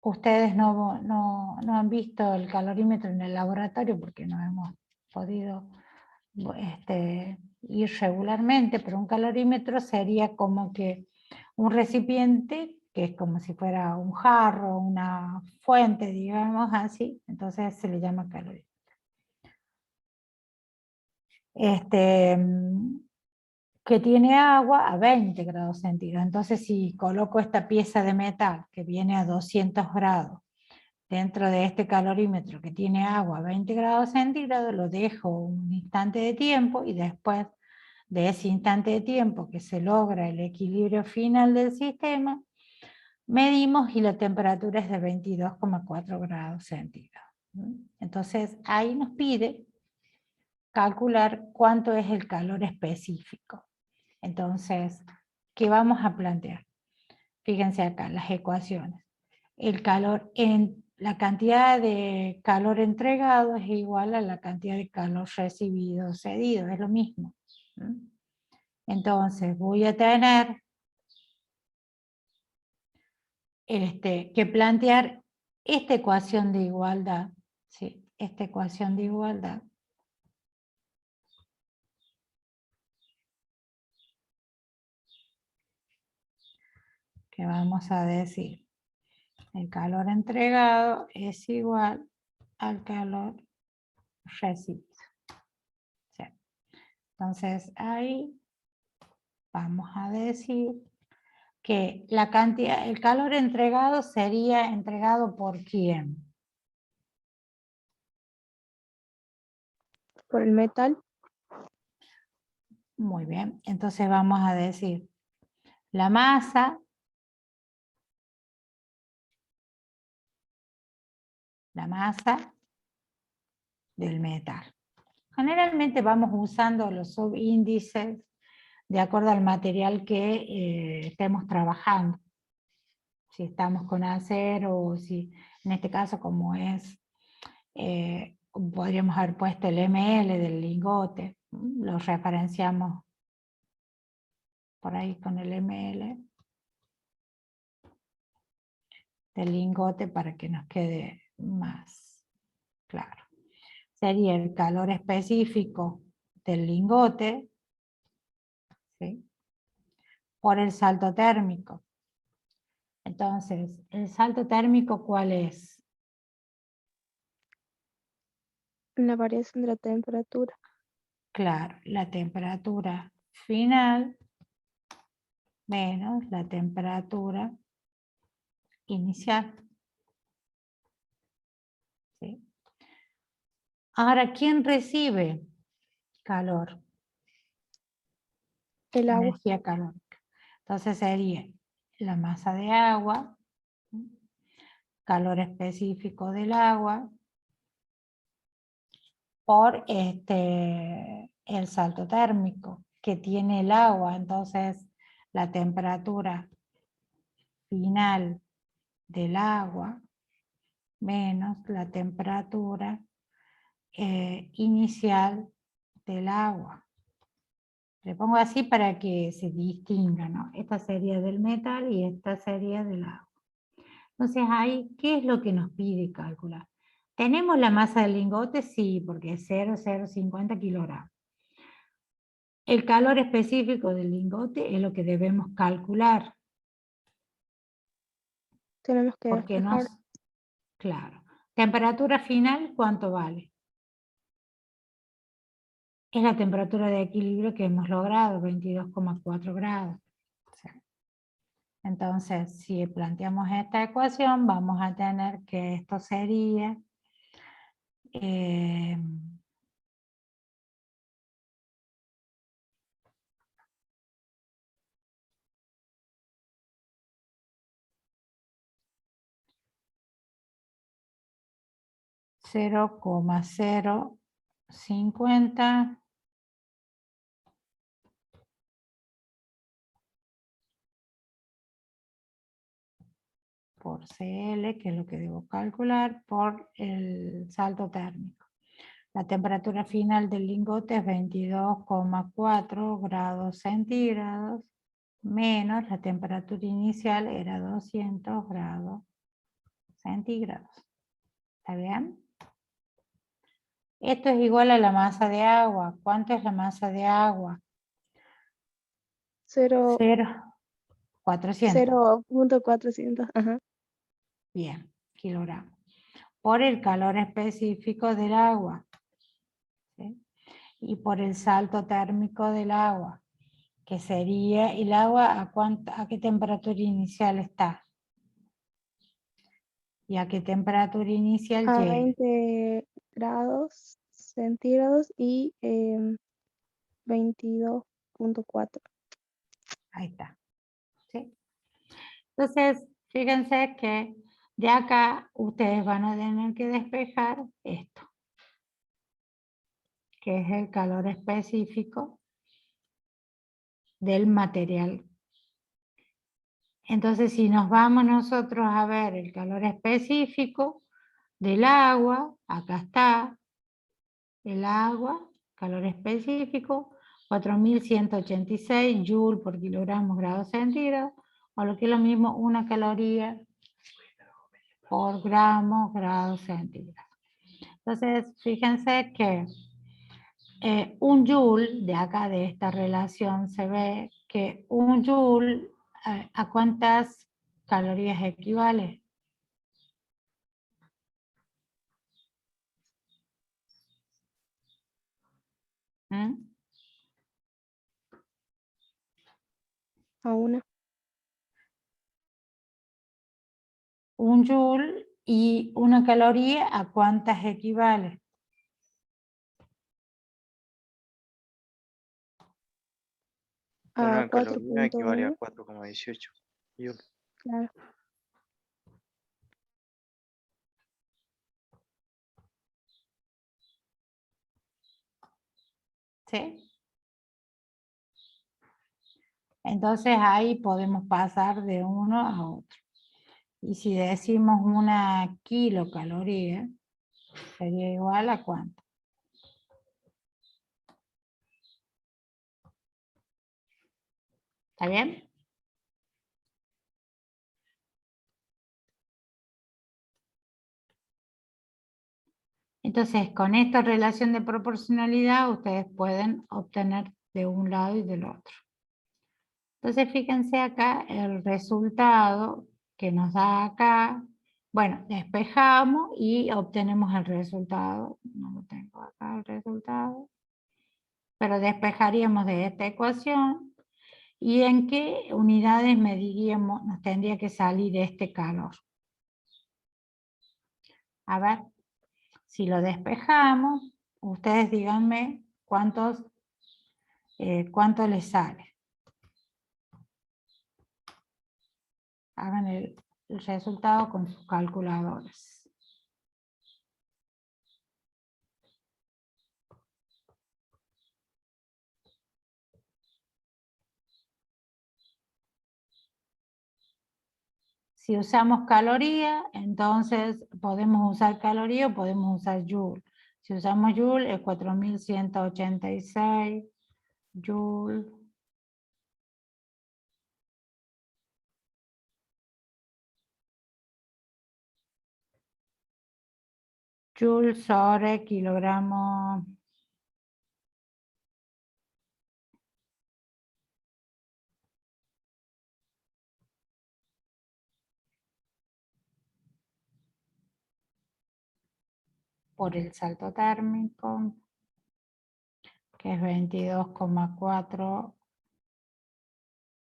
ustedes no han visto el calorímetro en el laboratorio porque no hemos podido ir regularmente, pero un calorímetro sería como que un recipiente que es como si fuera un jarro, una fuente, digamos así, entonces se le llama calorímetro. Que tiene agua a 20 grados centígrados. Entonces si coloco esta pieza de metal que viene a 200 grados dentro de este calorímetro que tiene agua a 20 grados centígrados, lo dejo un instante de tiempo y después de ese instante de tiempo que se logra el equilibrio final del sistema, medimos y la temperatura es de 22,4 grados centígrados. Entonces ahí nos pide calcular cuánto es el calor específico. Entonces, ¿qué vamos a plantear? Fíjense acá, las ecuaciones. El calor la cantidad de calor entregado es igual a la cantidad de calor recibido o cedido, es lo mismo. Entonces, voy a tener que plantear esta ecuación de igualdad, ¿sí? Esta ecuación de igualdad. Que vamos a decir, el calor entregado es igual al calor recibido. ¿Sí? Entonces ahí vamos a decir que la cantidad, el calor entregado sería entregado por ¿quién? Por el metal. Muy bien, entonces vamos a decir la masa del metal. Generalmente vamos usando los subíndices de acuerdo al material que estemos trabajando. Si estamos con acero o si, en este caso como es podríamos haber puesto el ml del lingote, lo referenciamos por ahí con el ml del lingote para que nos quede más claro. Sería el calor específico del lingote, ¿sí?, por el salto térmico. Entonces, ¿el salto térmico cuál es? La variación de la temperatura. Claro, la temperatura final menos la temperatura inicial. ¿Sí? Ahora, ¿quién recibe calor? El agua. Energía calórica. Entonces sería la masa de agua, calor específico del agua, por el salto térmico que tiene el agua. Entonces la temperatura final del agua menos la temperatura inicial del agua. Le pongo así para que se distinga, ¿no? Esta sería del metal y esta sería del agua. Entonces ahí, ¿qué es lo que nos pide calcular? ¿Tenemos la masa del lingote? Sí, porque es 0,050 kilogramos. El calor específico del lingote es lo que debemos calcular. Tenemos que Porque despejar. claro. Temperatura final, ¿cuánto vale? Es la temperatura de equilibrio que hemos logrado, 22,4 grados. Entonces, si planteamos esta ecuación, vamos a tener que esto sería 0,050 por CL, que es lo que debo calcular, por el salto térmico. La temperatura final del lingote es 22,4 grados centígrados, menos la temperatura inicial era 200 grados centígrados. ¿Está bien? Esto es igual a la masa de agua. ¿Cuánto es la masa de agua? 400. 0.400. Ajá. Bien, kilogramos. Por el calor específico del agua, ¿sí?, y por el salto térmico del agua, que sería el agua a qué temperatura inicial está. ¿Y a qué temperatura inicial A llega? 20 grados centígrados y 22.4. Ahí está. ¿Sí? Entonces, fíjense que de acá ustedes van a tener que despejar esto, que es el calor específico del material. Entonces, si nos vamos nosotros a ver el calor específico del agua, acá está el agua, calor específico, 4186 joules por kilogramo grado centígrado, o lo que es lo mismo, 1 caloría por gramo grado centígrado. Entonces, fíjense que un joule, de acá de esta relación se ve que un joule, ¿a cuántas calorías equivale? ¿Mm? A 1. Un joule y una caloría, ¿a cuántas equivale? A Una caloría equivale a 4.1. 4,18 joules. Claro. ¿Sí? Entonces ahí podemos pasar de uno a otro. Y si decimos una kilocaloría, sería igual a ¿cuánto? ¿Está bien? Entonces, con esta relación de proporcionalidad, ustedes pueden obtener de un lado y del otro. Entonces, fíjense acá el resultado que nos da acá. Bueno, despejamos y obtenemos el resultado. No lo tengo acá el resultado. Pero despejaríamos de esta ecuación. ¿Y en qué unidades mediríamos? Nos tendría que salir este calor. A ver, si lo despejamos, ustedes díganme cuánto les sale. Hagan el resultado con sus calculadoras. Si usamos caloría, entonces podemos usar caloría o podemos usar joule. Si usamos joule es 4186 joule. Joule sobre kilogramo por el salto térmico, que es 22,4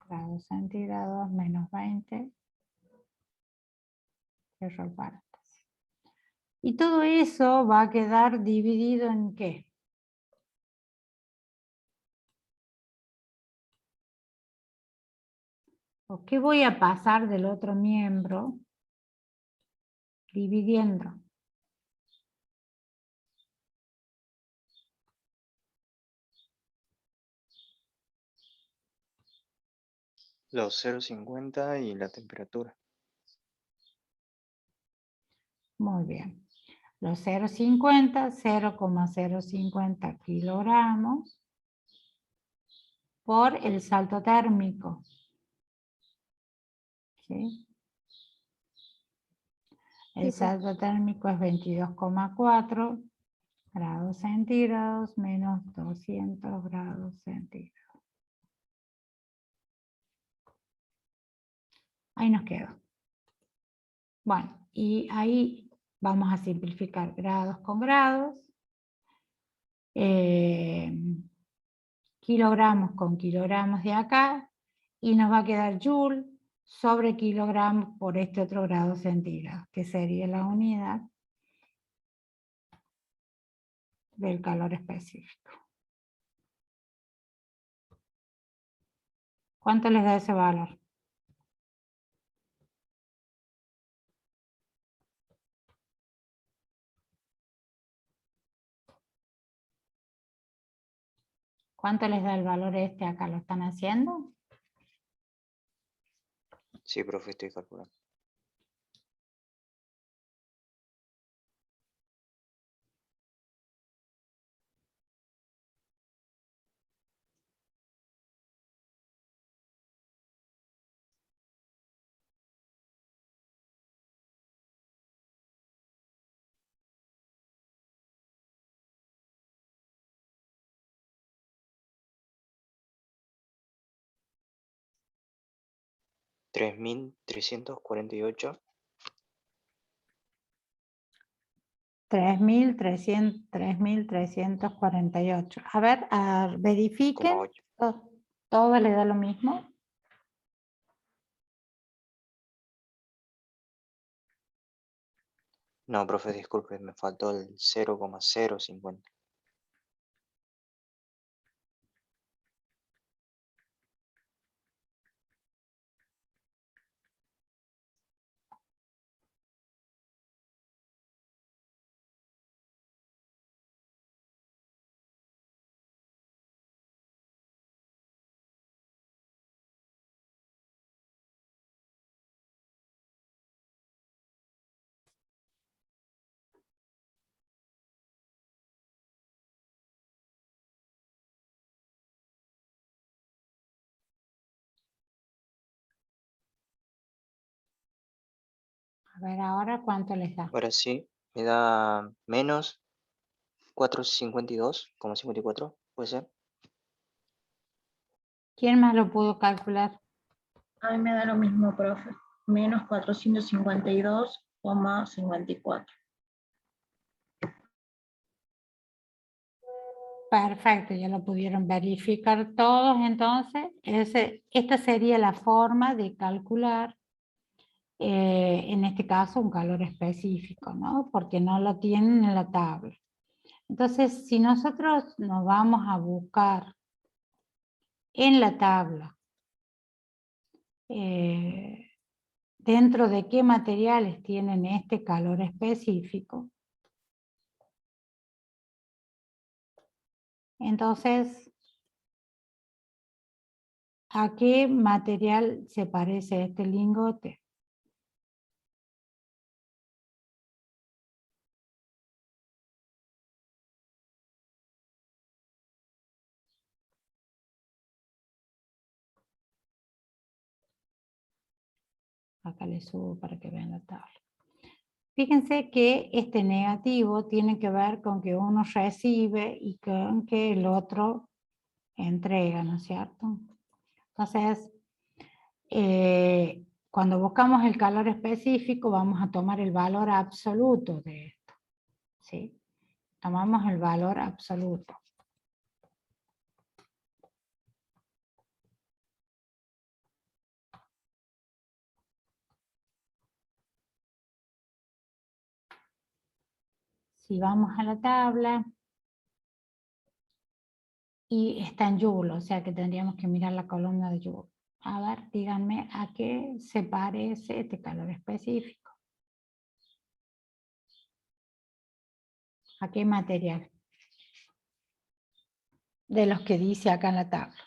grados centígrados menos 20. Cierro el paréntesis. Y todo eso va a quedar dividido en ¿qué? ¿O qué voy a pasar del otro miembro? Dividiendo. Los 0,50 y la temperatura. Muy bien. Los 0,50 kilogramos por el salto térmico. ¿Sí? El salto térmico es 22,4 grados centígrados menos 200 grados centígrados. Ahí nos quedó. Bueno, y ahí vamos a simplificar grados con grados. Kilogramos con kilogramos de acá. Y nos va a quedar joule sobre kilogramos por este otro grado centígrado, que sería la unidad del calor específico. ¿Cuánto les da ese valor? ¿Cuánto les da el valor este acá? ¿Lo están haciendo? Sí, profe, estoy calculando. $3.348. 3.348. A ver, verifiquen. 8. ¿Todo le da lo mismo? No, profe, disculpe, me faltó el 0,050. A ver ahora cuánto les da. Ahora sí, me da menos 452,54, ¿puede ser? ¿Quién más lo pudo calcular? A mí me da lo mismo, profe. Menos 452,54. Perfecto, ya lo pudieron verificar todos, entonces esta sería la forma de calcular, en este caso, un calor específico, ¿no? Porque no lo tienen en la tabla. Entonces, si nosotros nos vamos a buscar en la tabla, dentro de qué materiales tienen este calor específico, entonces, ¿a qué material se parece este lingote? Acá le subo para que vean la tabla. Fíjense que este negativo tiene que ver con que uno recibe y con que el otro entrega, ¿no es cierto? Entonces, cuando buscamos el calor específico, vamos a tomar el valor absoluto de esto, ¿sí? Tomamos el valor absoluto. Si vamos a la tabla, y está en Joule, o sea que tendríamos que mirar la columna de Joule. A ver, díganme a qué se parece este calor específico. ¿A qué material? De los que dice acá en la tabla.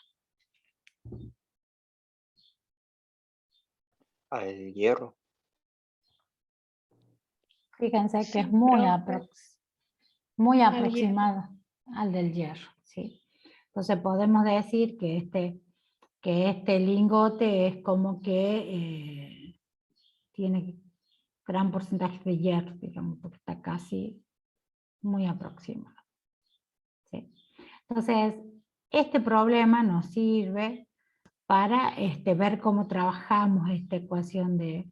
Al hierro. Fíjense que Sí, es muy, profe. muy Al hierro. aproximado al del hierro, ¿sí? Entonces podemos decir que este lingote es como que tiene gran porcentaje de hierro, digamos, porque está casi muy aproximado, ¿sí? Entonces, este problema nos sirve para ver cómo trabajamos esta ecuación de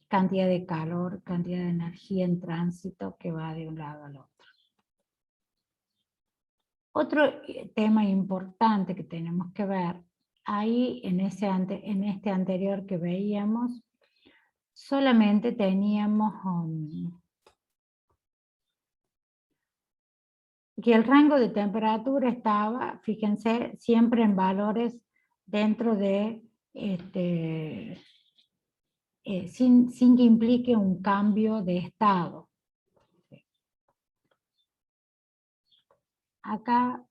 cantidad de calor, cantidad de energía en tránsito que va de un lado al otro. Otro tema importante que tenemos que ver, ahí en este anterior que veíamos, solamente teníamos que el rango de temperatura estaba, fíjense, siempre en valores dentro de, sin que implique un cambio de estado. Acá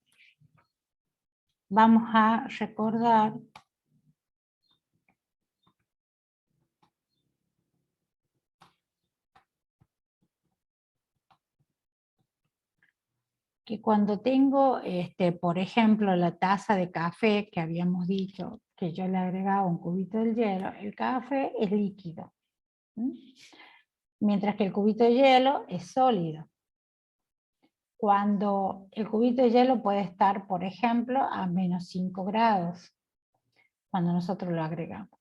vamos a recordar que cuando tengo, por ejemplo, la taza de café que habíamos dicho que yo le agregaba un cubito de hielo, el café es líquido, mientras que el cubito de hielo es sólido. Cuando el cubito de hielo puede estar, por ejemplo, a menos 5 grados, cuando nosotros lo agregamos.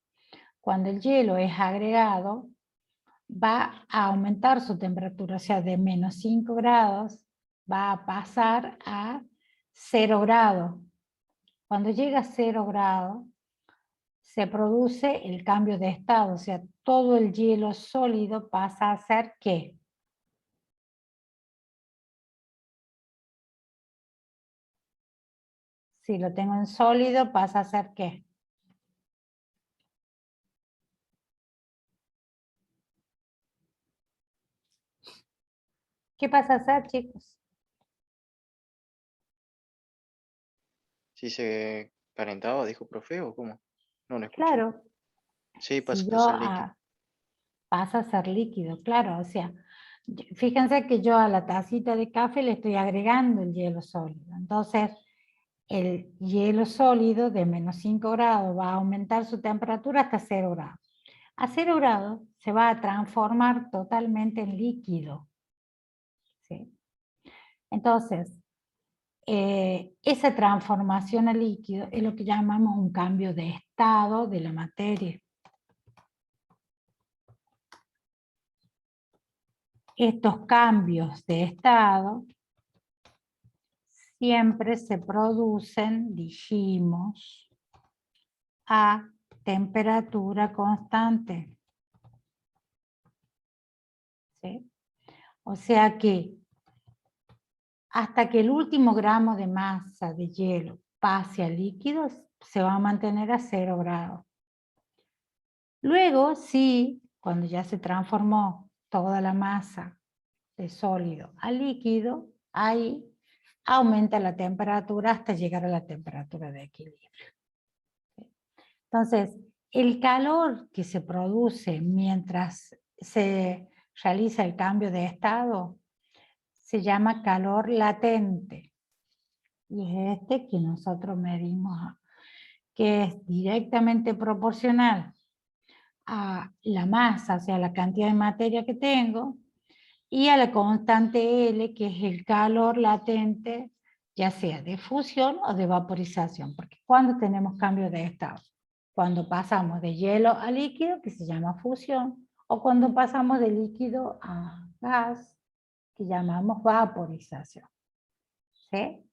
Cuando el hielo es agregado, va a aumentar su temperatura, o sea, de menos 5 grados va a pasar a 0 grados. Cuando llega a 0 grados, se produce el cambio de estado, o sea, todo el hielo sólido pasa a ser ¿qué? Si lo tengo en sólido, pasa a ser ¿qué? ¿Qué pasa a ser, chicos? ¿Sí se calentaba, dijo profe, o cómo? No lo escuché. Claro, Sí, si pasa a yo ser líquido. pasa a ser líquido, claro, o sea, fíjense que yo a la tacita de café le estoy agregando el hielo sólido, entonces el hielo sólido de menos 5 grados va a aumentar su temperatura hasta 0 grados. A 0 grados se va a transformar totalmente en líquido. ¿Sí? Entonces, esa transformación a líquido es lo que llamamos un cambio de estado de la materia. Estos cambios de estado siempre se producen, dijimos, a temperatura constante. ¿Sí? O sea que hasta que el último gramo de masa de hielo pase a líquidos, se va a mantener a 0 grados. Luego, sí, cuando ya se transformó toda la masa de sólido a líquido, ahí aumenta la temperatura hasta llegar a la temperatura de equilibrio. Entonces, el calor que se produce mientras se realiza el cambio de estado se llama calor latente. Y es este que nosotros medimos, que es directamente proporcional a la masa, o sea, la cantidad de materia que tengo, y a la constante L, que es el calor latente, ya sea de fusión o de vaporización. Porque cuando tenemos cambio de estado, cuando pasamos de hielo a líquido, que se llama fusión, o cuando pasamos de líquido a gas, que llamamos vaporización. ¿Sí?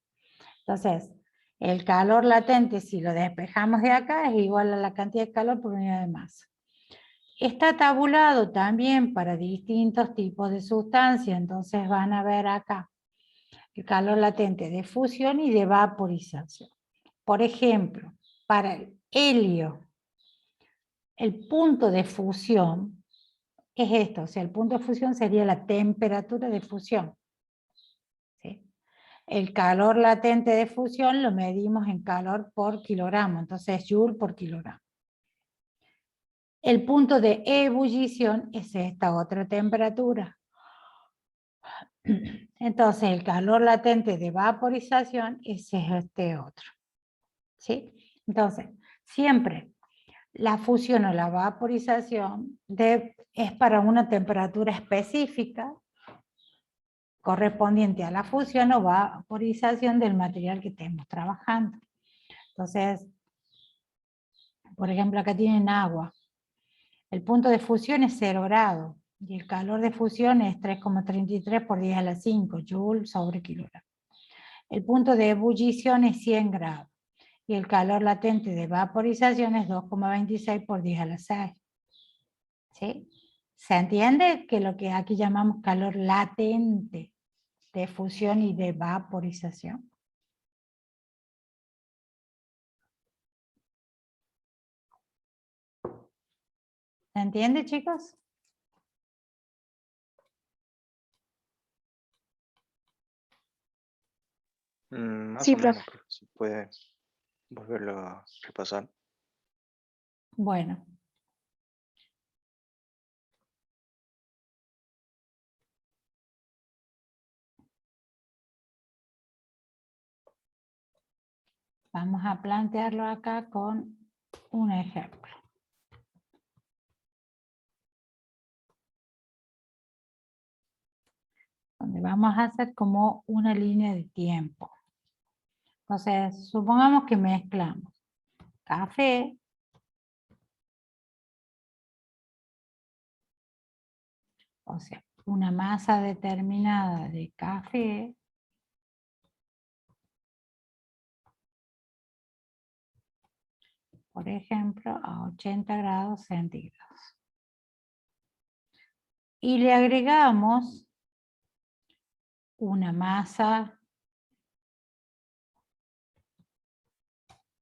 Entonces, el calor latente, si lo despejamos de acá, es igual a la cantidad de calor por unidad de masa. Está tabulado también para distintos tipos de sustancias, entonces van a ver acá el calor latente de fusión y de vaporización. Por ejemplo, para el helio, el punto de fusión es esto, o sea, el punto de fusión sería la temperatura de fusión. ¿Sí? El calor latente de fusión lo medimos en calor por kilogramo, entonces joule por kilogramo. El punto de ebullición es esta otra temperatura. Entonces el calor latente de vaporización es este otro. ¿Sí? Entonces, siempre la fusión o la vaporización es para una temperatura específica correspondiente a la fusión o vaporización del material que estemos trabajando. Entonces, por ejemplo, acá tienen agua. El punto de fusión es 0 grados y el calor de fusión es 3,33 por 10 a la 5 joule sobre kilogramo. El punto de ebullición es 100 grados y el calor latente de vaporización es 2,26 por 10 a la 6. ¿Sí? ¿Se entiende que lo que aquí llamamos calor latente de fusión y de vaporización? ¿Se entiende, chicos? Más Sí, o profe. menos, profe, si puede volverlo a repasar. Bueno. Vamos a plantearlo acá con un ejemplo. Donde vamos a hacer como una línea de tiempo. Entonces, supongamos que mezclamos café, o sea, una masa determinada de café, por ejemplo, a 80 grados centígrados. Y le agregamos una masa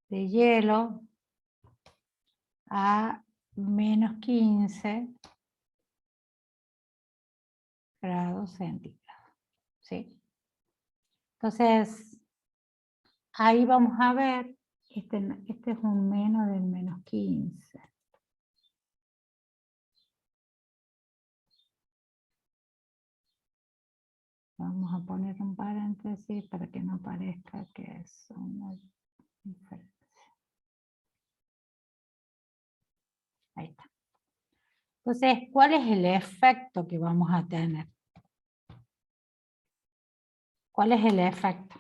de hielo a menos 15 grados centígrados. ¿Sí? Entonces, ahí vamos a ver, este es un menos del menos 15. Vamos a poner un paréntesis para que no parezca que es una diferencia. Ahí está. Entonces, ¿cuál es el efecto que vamos a tener? ¿Cuál es el efecto?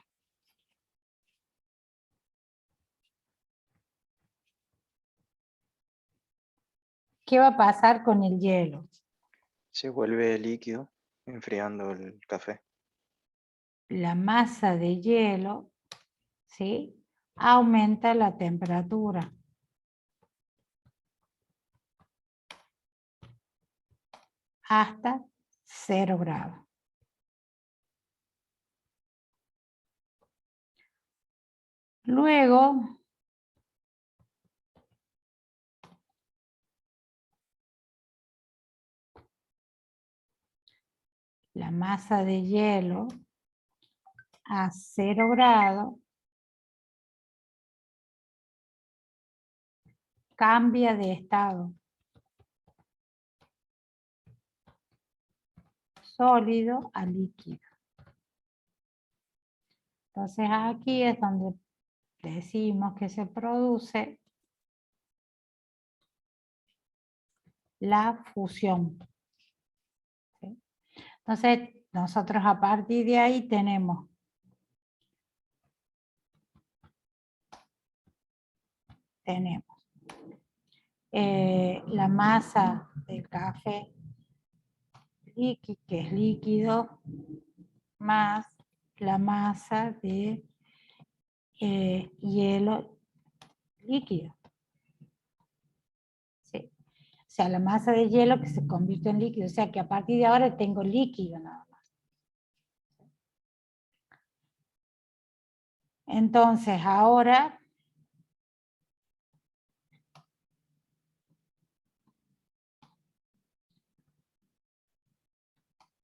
¿Qué va a pasar con el hielo? Se vuelve líquido enfriando el café. La masa de hielo, ¿sí?, aumenta la temperatura. Hasta 0 grados. Luego, la masa de hielo a 0 grados cambia de estado. Sólido a líquido. Entonces aquí es donde decimos que se produce la fusión. ¿Sí? Entonces nosotros a partir de ahí tenemos la masa del café líquido, que es líquido, más la masa de hielo líquido. ¿Sí? O sea, la masa de hielo que se convierte en líquido. O sea, que a partir de ahora tengo líquido nada más. Entonces, ahora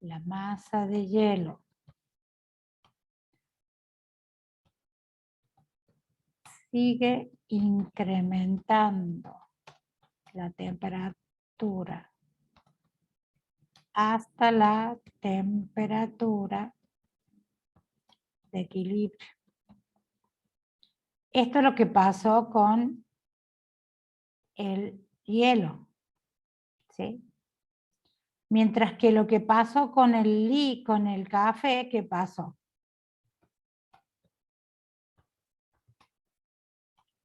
la masa de hielo sigue incrementando la temperatura hasta la temperatura de equilibrio. Esto es lo que pasó con el hielo, ¿sí? Mientras que lo que pasó con el café, ¿qué pasó?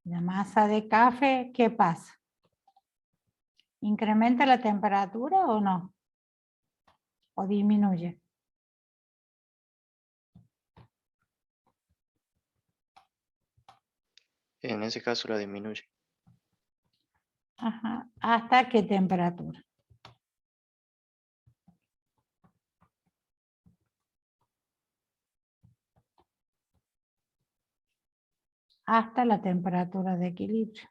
La masa de café, ¿qué pasa? ¿Incrementa la temperatura o no? ¿O disminuye? En ese caso la disminuye. Ajá. ¿Hasta qué temperatura? Hasta la temperatura de equilibrio.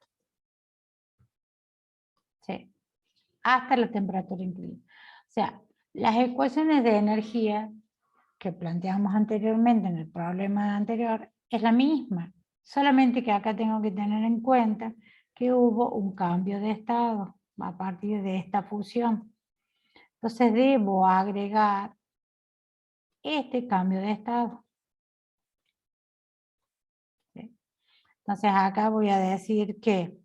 Sí. Hasta la temperatura de equilibrio. O sea, las ecuaciones de energía que planteamos anteriormente en el problema anterior es la misma. Solamente que acá tengo que tener en cuenta que hubo un cambio de estado a partir de esta fusión. Entonces debo agregar este cambio de estado. ¿Sí? Entonces acá voy a decir que,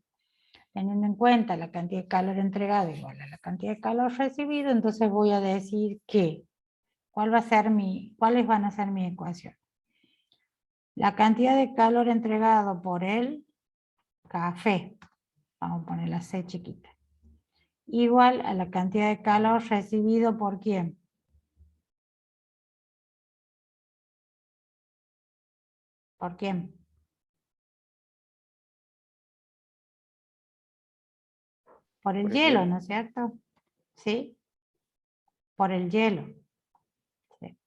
teniendo en cuenta la cantidad de calor entregado igual a la cantidad de calor recibido, entonces voy a decir que, ¿cuáles van a ser mis ecuaciones? La cantidad de calor entregado por el café, vamos a poner la C chiquita, igual a la cantidad de calor recibido por ¿quién? ¿Por quién? Por el Por el hielo, hielo. ¿no es cierto? ¿Sí? Por el hielo. ¿Sí?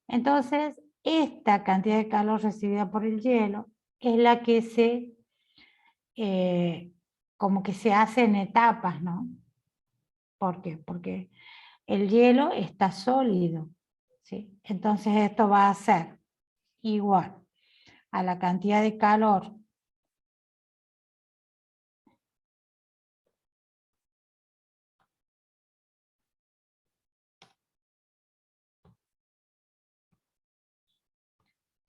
Entonces, esta cantidad de calor recibida por el hielo es la que como que se hace en etapas, ¿no? ¿Por qué? Porque el hielo está sólido, ¿sí? Entonces esto va a ser igual a la cantidad de calor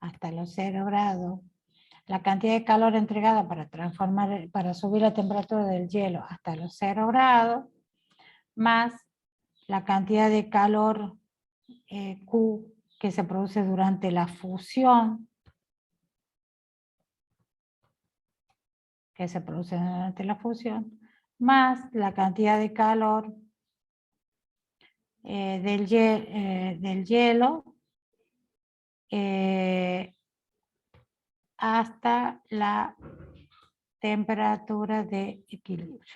hasta los 0 grados, la cantidad de calor entregada para subir la temperatura del hielo hasta los 0 grados, más la cantidad de calor Q que se produce durante la fusión, más la cantidad de calor del hielo hasta la temperatura de equilibrio.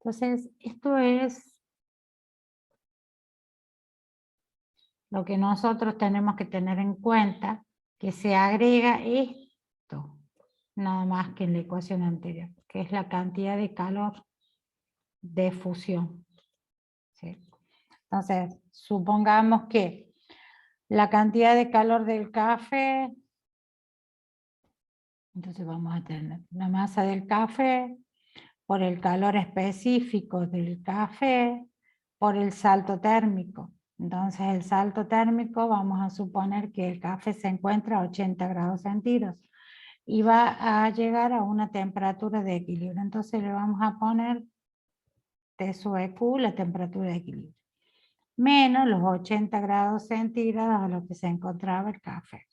Entonces, esto es lo que nosotros tenemos que tener en cuenta, que se agrega esto, nada más que en la ecuación anterior, que es la cantidad de calor de fusión. ¿Sí? Entonces, supongamos que la cantidad de calor del café, entonces vamos a tener la masa del café por el calor específico del café por el salto térmico. Entonces el salto térmico vamos a suponer que el café se encuentra a 80 grados centígrados y va a llegar a una temperatura de equilibrio. Entonces le vamos a poner T sub Q, la temperatura de equilibrio, menos los 80 grados centígrados a los que se encontraba el café.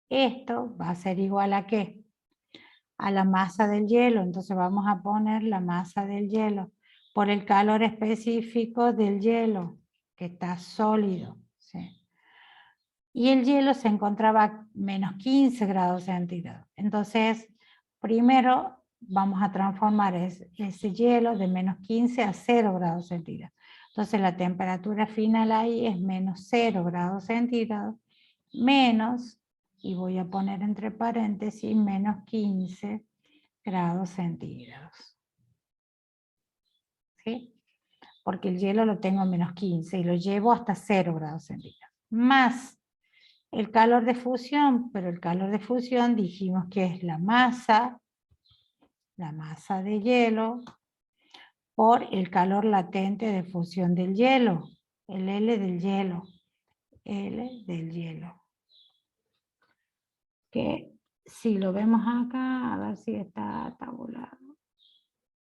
Esto va a ser igual a ¿qué? A la masa del hielo. Entonces vamos a poner la masa del hielo por el calor específico del hielo, que está sólido. ¿Sí? Y el hielo se encontraba a menos 15 grados centígrados. Entonces, primero vamos a transformar ese hielo de menos 15 a 0 grados centígrados. Entonces la temperatura final ahí es menos 0 grados centígrados, menos, y voy a poner entre paréntesis, menos 15 grados centígrados. ¿Sí? Porque el hielo lo tengo a menos 15 y lo llevo hasta 0 grados centígrados. Más el calor de fusión, pero el calor de fusión dijimos que es la masa de hielo, por el calor latente de fusión del hielo, el L del hielo, que si lo vemos acá, a ver si está tabulado.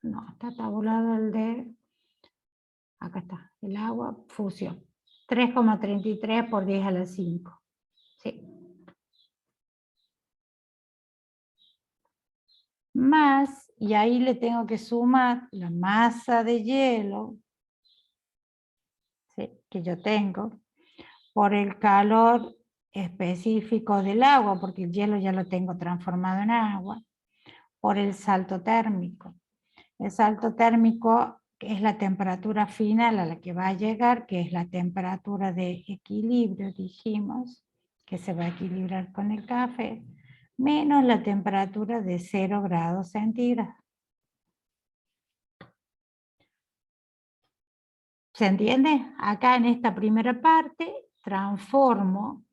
No, está tabulado el de, acá está, el agua, fusión. 3,33 por 10 a la 5. Sí. Más, y ahí le tengo que sumar la masa de hielo, ¿sí?, que yo tengo, por el calor específico del agua, porque el hielo ya lo tengo transformado en agua, por el salto térmico. El salto térmico es la temperatura final a la que va a llegar, que es la temperatura de equilibrio, dijimos, que se va a equilibrar con el café, menos la temperatura de 0 grados centígrados. ¿Se entiende? Acá en esta primera parte transformo.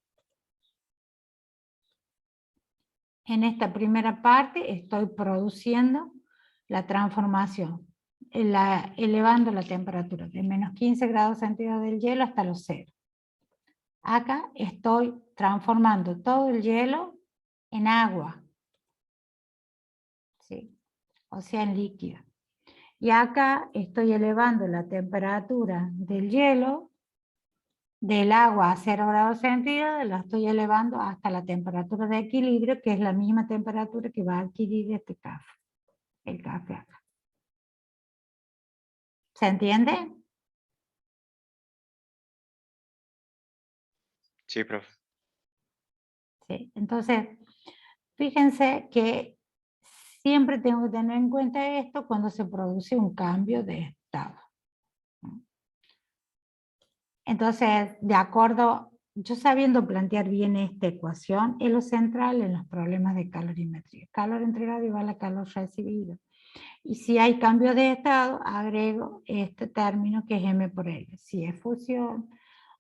En esta primera parte estoy produciendo la transformación, elevando la temperatura de menos 15 grados centígrados del hielo hasta los 0. Acá estoy transformando todo el hielo en agua, ¿sí?, o sea, en líquido. Y acá estoy elevando la temperatura del hielo, del agua a 0 grados centígrados, la estoy elevando hasta la temperatura de equilibrio, que es la misma temperatura que va a adquirir este café, el café acá. ¿Se entiende? Sí, profe. Sí. Entonces, fíjense que siempre tengo que tener en cuenta esto cuando se produce un cambio de estado. Entonces, de acuerdo, yo sabiendo plantear bien esta ecuación, es lo central en los problemas de calorimetría. Calor entregado igual a calor recibido. Y si hay cambio de estado, agrego este término que es M por L, si es fusión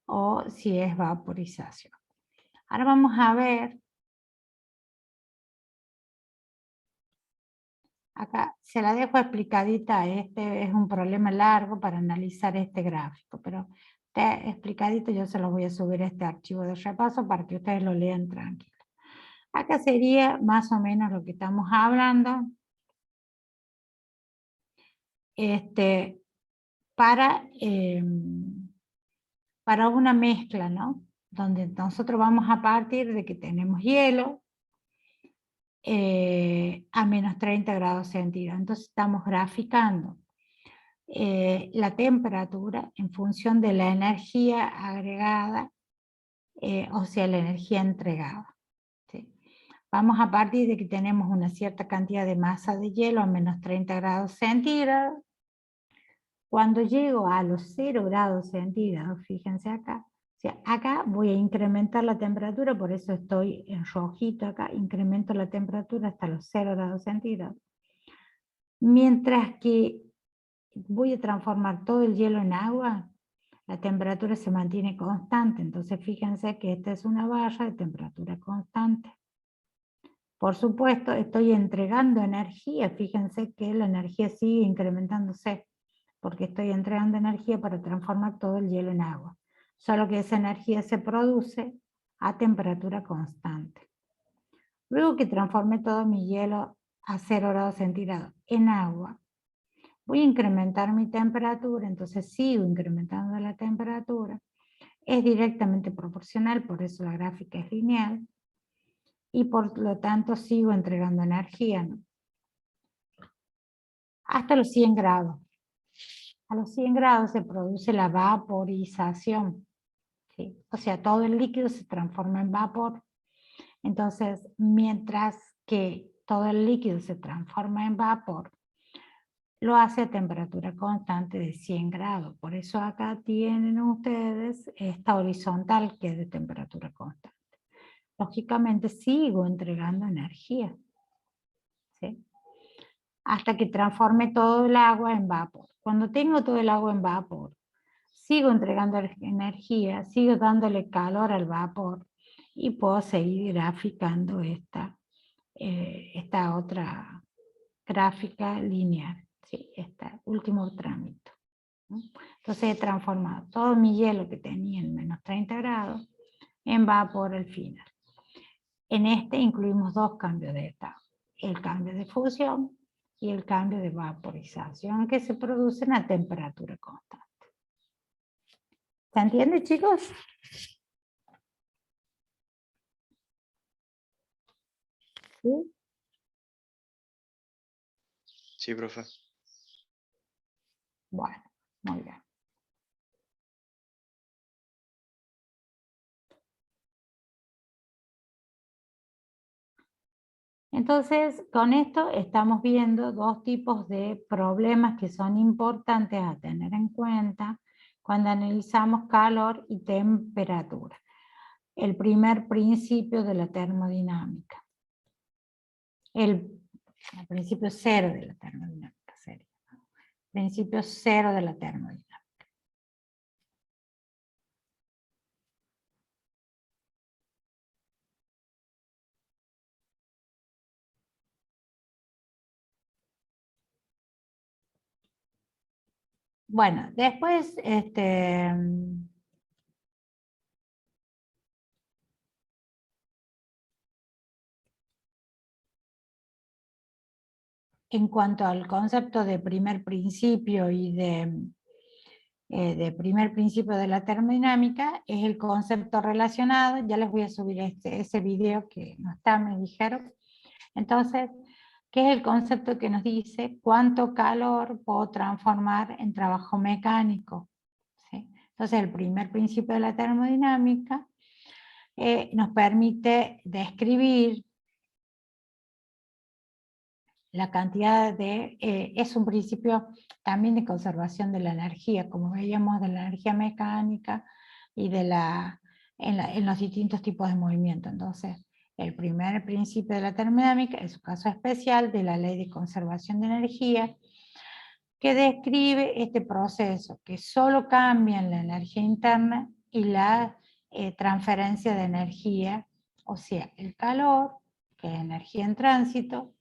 o si es vaporización. Ahora vamos a ver Acá se la dejo explicadita, este es un problema largo para analizar este gráfico, pero está explicadito, yo se los voy a subir a este archivo de repaso para que ustedes lo lean tranquilo. Acá sería más o menos lo que estamos hablando. Para una mezcla, ¿no? Donde nosotros vamos a partir de que tenemos hielo a menos 30 grados centígrados. Entonces estamos graficando la temperatura en función de la energía agregada, o sea, la energía entregada. ¿Sí? Vamos a partir de que tenemos una cierta cantidad de masa de hielo a menos 30 grados centígrados. Cuando llego a los 0 grados centígrados, fíjense acá, o sea, acá voy a incrementar la temperatura, por eso estoy en rojito acá, incremento la temperatura hasta los 0 grados centígrados. Mientras que voy a transformar todo el hielo en agua, la temperatura se mantiene constante, entonces fíjense que esta es una barra de temperatura constante. Por supuesto, estoy entregando energía, fíjense que la energía sigue incrementándose, porque estoy entregando energía para transformar todo el hielo en agua. Solo que esa energía se produce a temperatura constante. Luego que transforme todo mi hielo a 0 grados centígrados en agua, voy a incrementar mi temperatura, entonces sigo incrementando la temperatura. Es directamente proporcional, por eso la gráfica es lineal. Y por lo tanto sigo entregando energía, ¿no? Hasta los 100 grados. A los 100 grados se produce la vaporización, ¿sí? O sea, todo el líquido se transforma en vapor. Entonces, mientras que todo el líquido se transforma en vapor, lo hace a temperatura constante de 100 grados. Por eso acá tienen ustedes esta horizontal que es de temperatura constante. Lógicamente sigo entregando energía, ¿sí? Hasta que transforme todo el agua en vapor. Cuando tengo todo el agua en vapor, sigo entregando energía, sigo dándole calor al vapor y puedo seguir graficando esta otra gráfica lineal, ¿sí? Este último trámite, ¿no? Entonces he transformado todo mi hielo que tenía en menos 30 grados en vapor al final. En este incluimos dos cambios de etapa, el cambio de fusión y el cambio de vaporización que se producen a temperatura constante. ¿Se entiende, chicos? ¿Sí? Sí, profe. Bueno, muy bien. Entonces, con esto estamos viendo dos tipos de problemas que son importantes a tener en cuenta cuando analizamos calor y temperatura. El primer principio de la termodinámica. El principio cero de la termodinámica sería, ¿no? Principio cero de la termodinámica. Bueno, después, en cuanto al concepto de primer principio y de primer principio de la termodinámica, es el concepto relacionado. Ya les voy a subir ese video que no está, me dijeron. Entonces, ¿qué es el concepto que nos dice cuánto calor puedo transformar en trabajo mecánico? ¿Sí? Entonces, el primer principio de la termodinámica nos permite describir la cantidad de... es un principio también de conservación de la energía, como veíamos de la energía mecánica y en los distintos tipos de movimiento. Entonces, el primer principio de la termodinámica es un caso especial de la ley de conservación de energía, que describe este proceso, que solo cambian la energía interna y la transferencia de energía, o sea, el calor, que es energía en tránsito,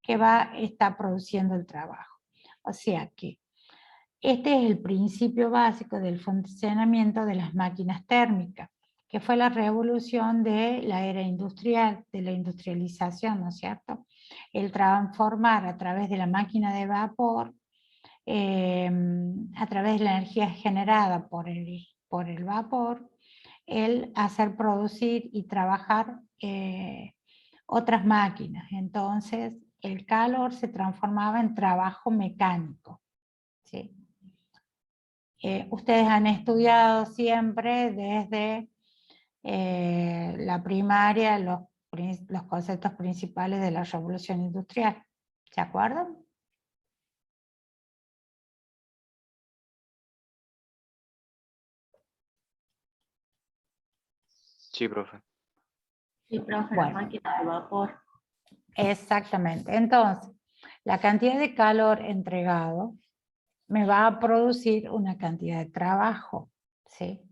que está produciendo el trabajo. O sea que este es el principio básico del funcionamiento de las máquinas térmicas, que fue la revolución de la era industrial, de la industrialización, ¿no es cierto? El transformar a través de la máquina de vapor, a través de la energía generada por el vapor, el hacer producir y trabajar otras máquinas. Entonces, el calor se transformaba en trabajo mecánico, ¿sí? Ustedes han estudiado siempre desde la primaria los conceptos principales de la revolución industrial. ¿Se acuerdan? Sí, profe. Sí, profe, Bueno. la máquina de vapor. Exactamente. Entonces, la cantidad de calor entregado me va a producir una cantidad de trabajo, ¿sí?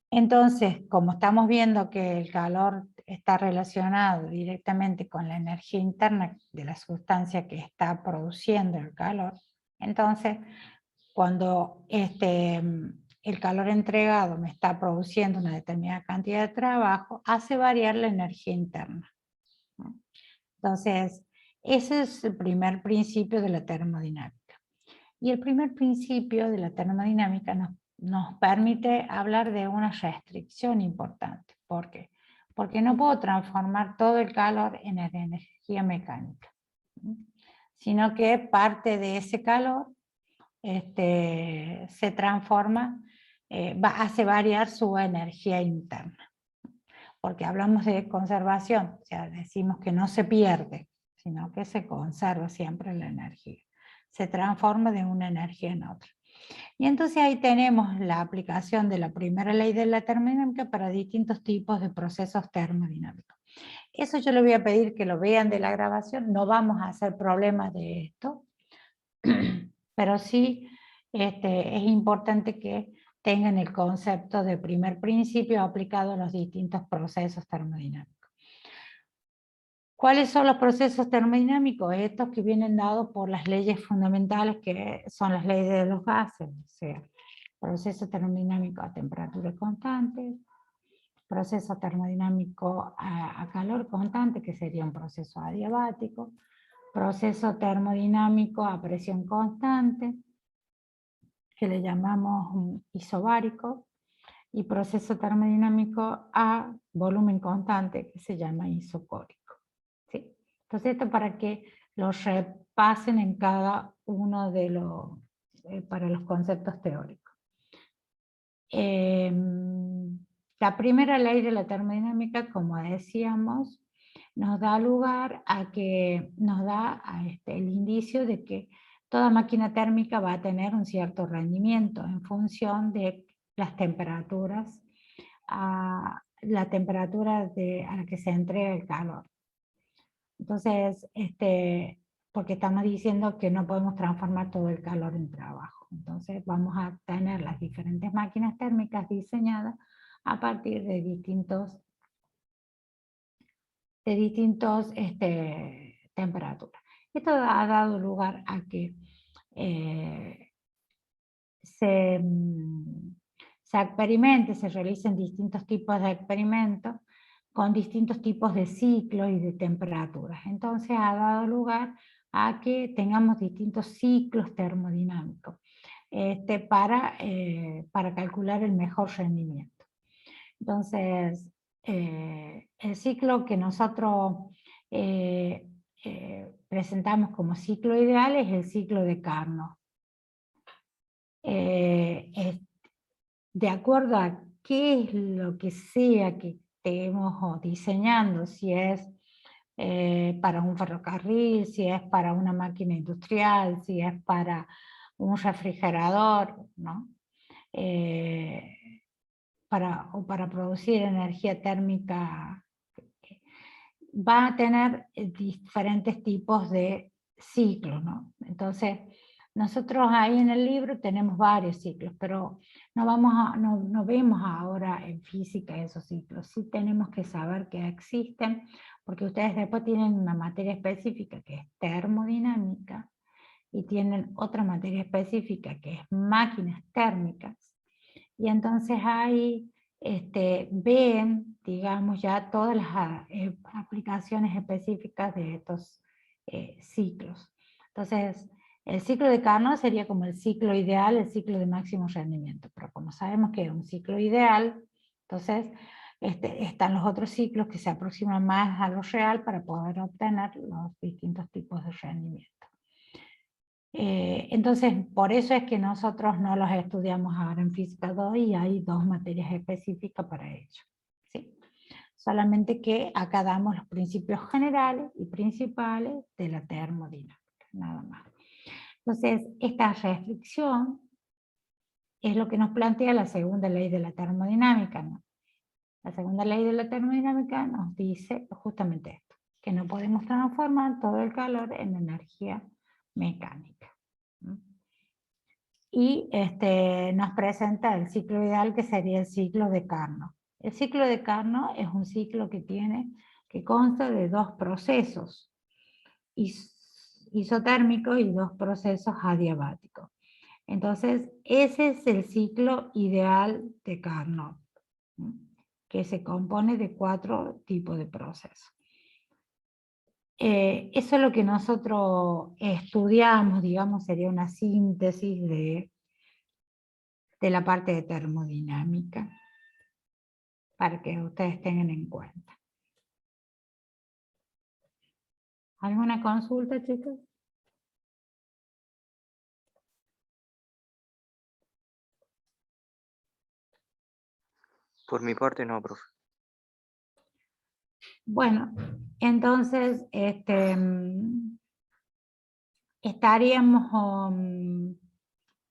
Entonces, como estamos viendo que el calor está relacionado directamente con la energía interna de la sustancia que está produciendo el calor, entonces, cuando el calor entregado me está produciendo una determinada cantidad de trabajo, hace variar la energía interna, ¿no? Entonces, ese es el primer principio de la termodinámica. Y el primer principio de la termodinámica nos permite hablar de una restricción importante. ¿Por qué? Porque no puedo transformar todo el calor en energía mecánica, sino que parte de ese calor se transforma, hace variar su energía interna. Porque hablamos de conservación, o sea, decimos que no se pierde, sino que se conserva siempre la energía. Se transforma de una energía en otra. Y entonces ahí tenemos la aplicación de la primera ley de la termodinámica para distintos tipos de procesos termodinámicos. Eso yo le voy a pedir que lo vean de la grabación, no vamos a hacer problemas de esto, pero sí es importante que tengan el concepto de primer principio aplicado a los distintos procesos termodinámicos. ¿Cuáles son los procesos termodinámicos? Estos que vienen dados por las leyes fundamentales, que son las leyes de los gases, o sea, proceso termodinámico a temperatura constante, proceso termodinámico a calor constante, que sería un proceso adiabático, proceso termodinámico a presión constante, que le llamamos isobárico, y proceso termodinámico a volumen constante, que se llama isocórico. ¿Sí? Entonces esto para que los repasen en cada uno de los, para los conceptos teóricos. La primera ley de la termodinámica, como decíamos, nos da lugar a que, nos da el indicio de que toda máquina térmica va a tener un cierto rendimiento en función de las temperaturas, la temperatura a la que se entrega el calor. Entonces, porque estamos diciendo que no podemos transformar todo el calor en trabajo. Entonces vamos a tener las diferentes máquinas térmicas diseñadas a partir de distintos temperaturas. Esto ha dado lugar a que se experimente, se realicen distintos tipos de experimentos con distintos tipos de ciclos y de temperaturas. Entonces ha dado lugar a que tengamos distintos ciclos termodinámicos para calcular el mejor rendimiento. Entonces, el ciclo que nosotros presentamos como ciclo ideal es el ciclo de Carnot. De acuerdo a qué es lo que sea que estemos diseñando, si es para un ferrocarril, si es para una máquina industrial, si es para un refrigerador, ¿no? O para producir energía térmica, va a tener diferentes tipos de ciclos, ¿no? Entonces, nosotros ahí en el libro tenemos varios ciclos, pero no vemos ahora en física esos ciclos. Sí tenemos que saber que existen, porque ustedes después tienen una materia específica que es termodinámica, y tienen otra materia específica que es máquinas térmicas, y entonces ahí ven, digamos, ya todas las aplicaciones específicas de estos ciclos. Entonces, el ciclo de Carnot sería como el ciclo ideal, el ciclo de máximo rendimiento, pero como sabemos que es un ciclo ideal, entonces están los otros ciclos que se aproximan más a lo real para poder obtener los distintos tipos de rendimiento. Entonces, por eso es que nosotros no los estudiamos ahora en Física 2 y hay 2 materias específicas para ello. ¿Sí? Solamente que acá damos los principios generales y principales de la termodinámica, nada más. Entonces, esta restricción es lo que nos plantea la segunda ley de la termodinámica, ¿no? La segunda ley de la termodinámica nos dice justamente esto, que no podemos transformar todo el calor en energía mecánica. Y nos presenta el ciclo ideal, que sería el ciclo de Carnot. El ciclo de Carnot es un ciclo que consta de 2 procesos isotérmicos y 2 procesos adiabáticos. Entonces, ese es el ciclo ideal de Carnot, que se compone de 4 tipos de procesos. Eso es lo que nosotros estudiamos, digamos, sería una síntesis de la parte de termodinámica, para que ustedes tengan en cuenta. ¿Alguna consulta, chicos? Por mi parte no, profe. Bueno, entonces estaríamos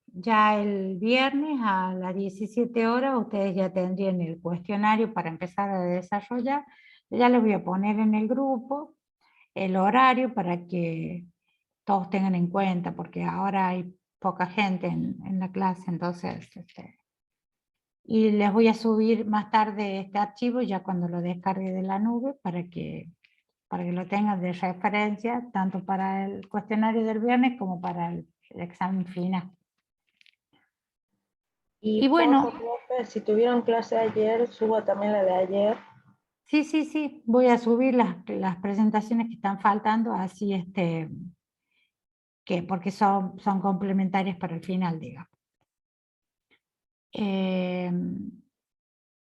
ya el viernes a las 17 horas, ustedes ya tendrían el cuestionario para empezar a desarrollar. Ya les voy a poner en el grupo el horario para que todos tengan en cuenta, porque ahora hay poca gente en la clase, entonces... y les voy a subir más tarde este archivo ya cuando lo descargue de la nube para que lo tengan de referencia tanto para el cuestionario del viernes como para el examen final. Y bueno, porfa, profe, si tuvieron clase ayer, suba también la de ayer. sí, voy a subir las presentaciones que están faltando, así porque son complementarias para el final, digamos.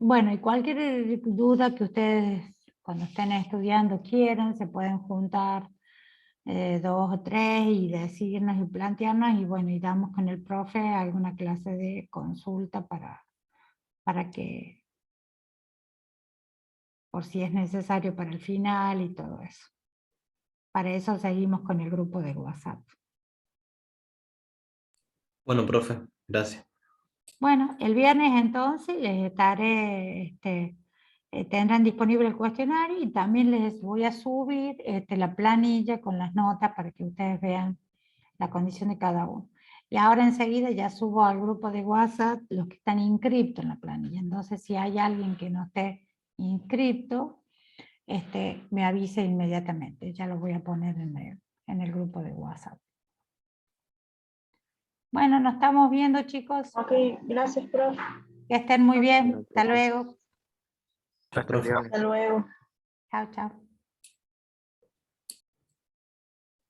Bueno, y cualquier duda que ustedes cuando estén estudiando quieran, se pueden juntar 2 o 3 y decirnos y plantearnos, y bueno, y damos con el profe alguna clase de consulta para que, por si es necesario para el final y todo eso. Para eso seguimos con el grupo de WhatsApp. Bueno, profe, gracias. Bueno, el viernes entonces les estaré, tendrán disponible el cuestionario y también les voy a subir la planilla con las notas para que ustedes vean la condición de cada uno. Y ahora enseguida ya subo al grupo de WhatsApp los que están inscritos en la planilla. Entonces, si hay alguien que no esté inscrito, me avise inmediatamente. Ya lo voy a poner en el grupo de WhatsApp. Bueno, nos estamos viendo, chicos. Ok, gracias, profe. Que estén muy bien. Hasta luego. Hasta el viernes. Hasta luego. Chao, chao.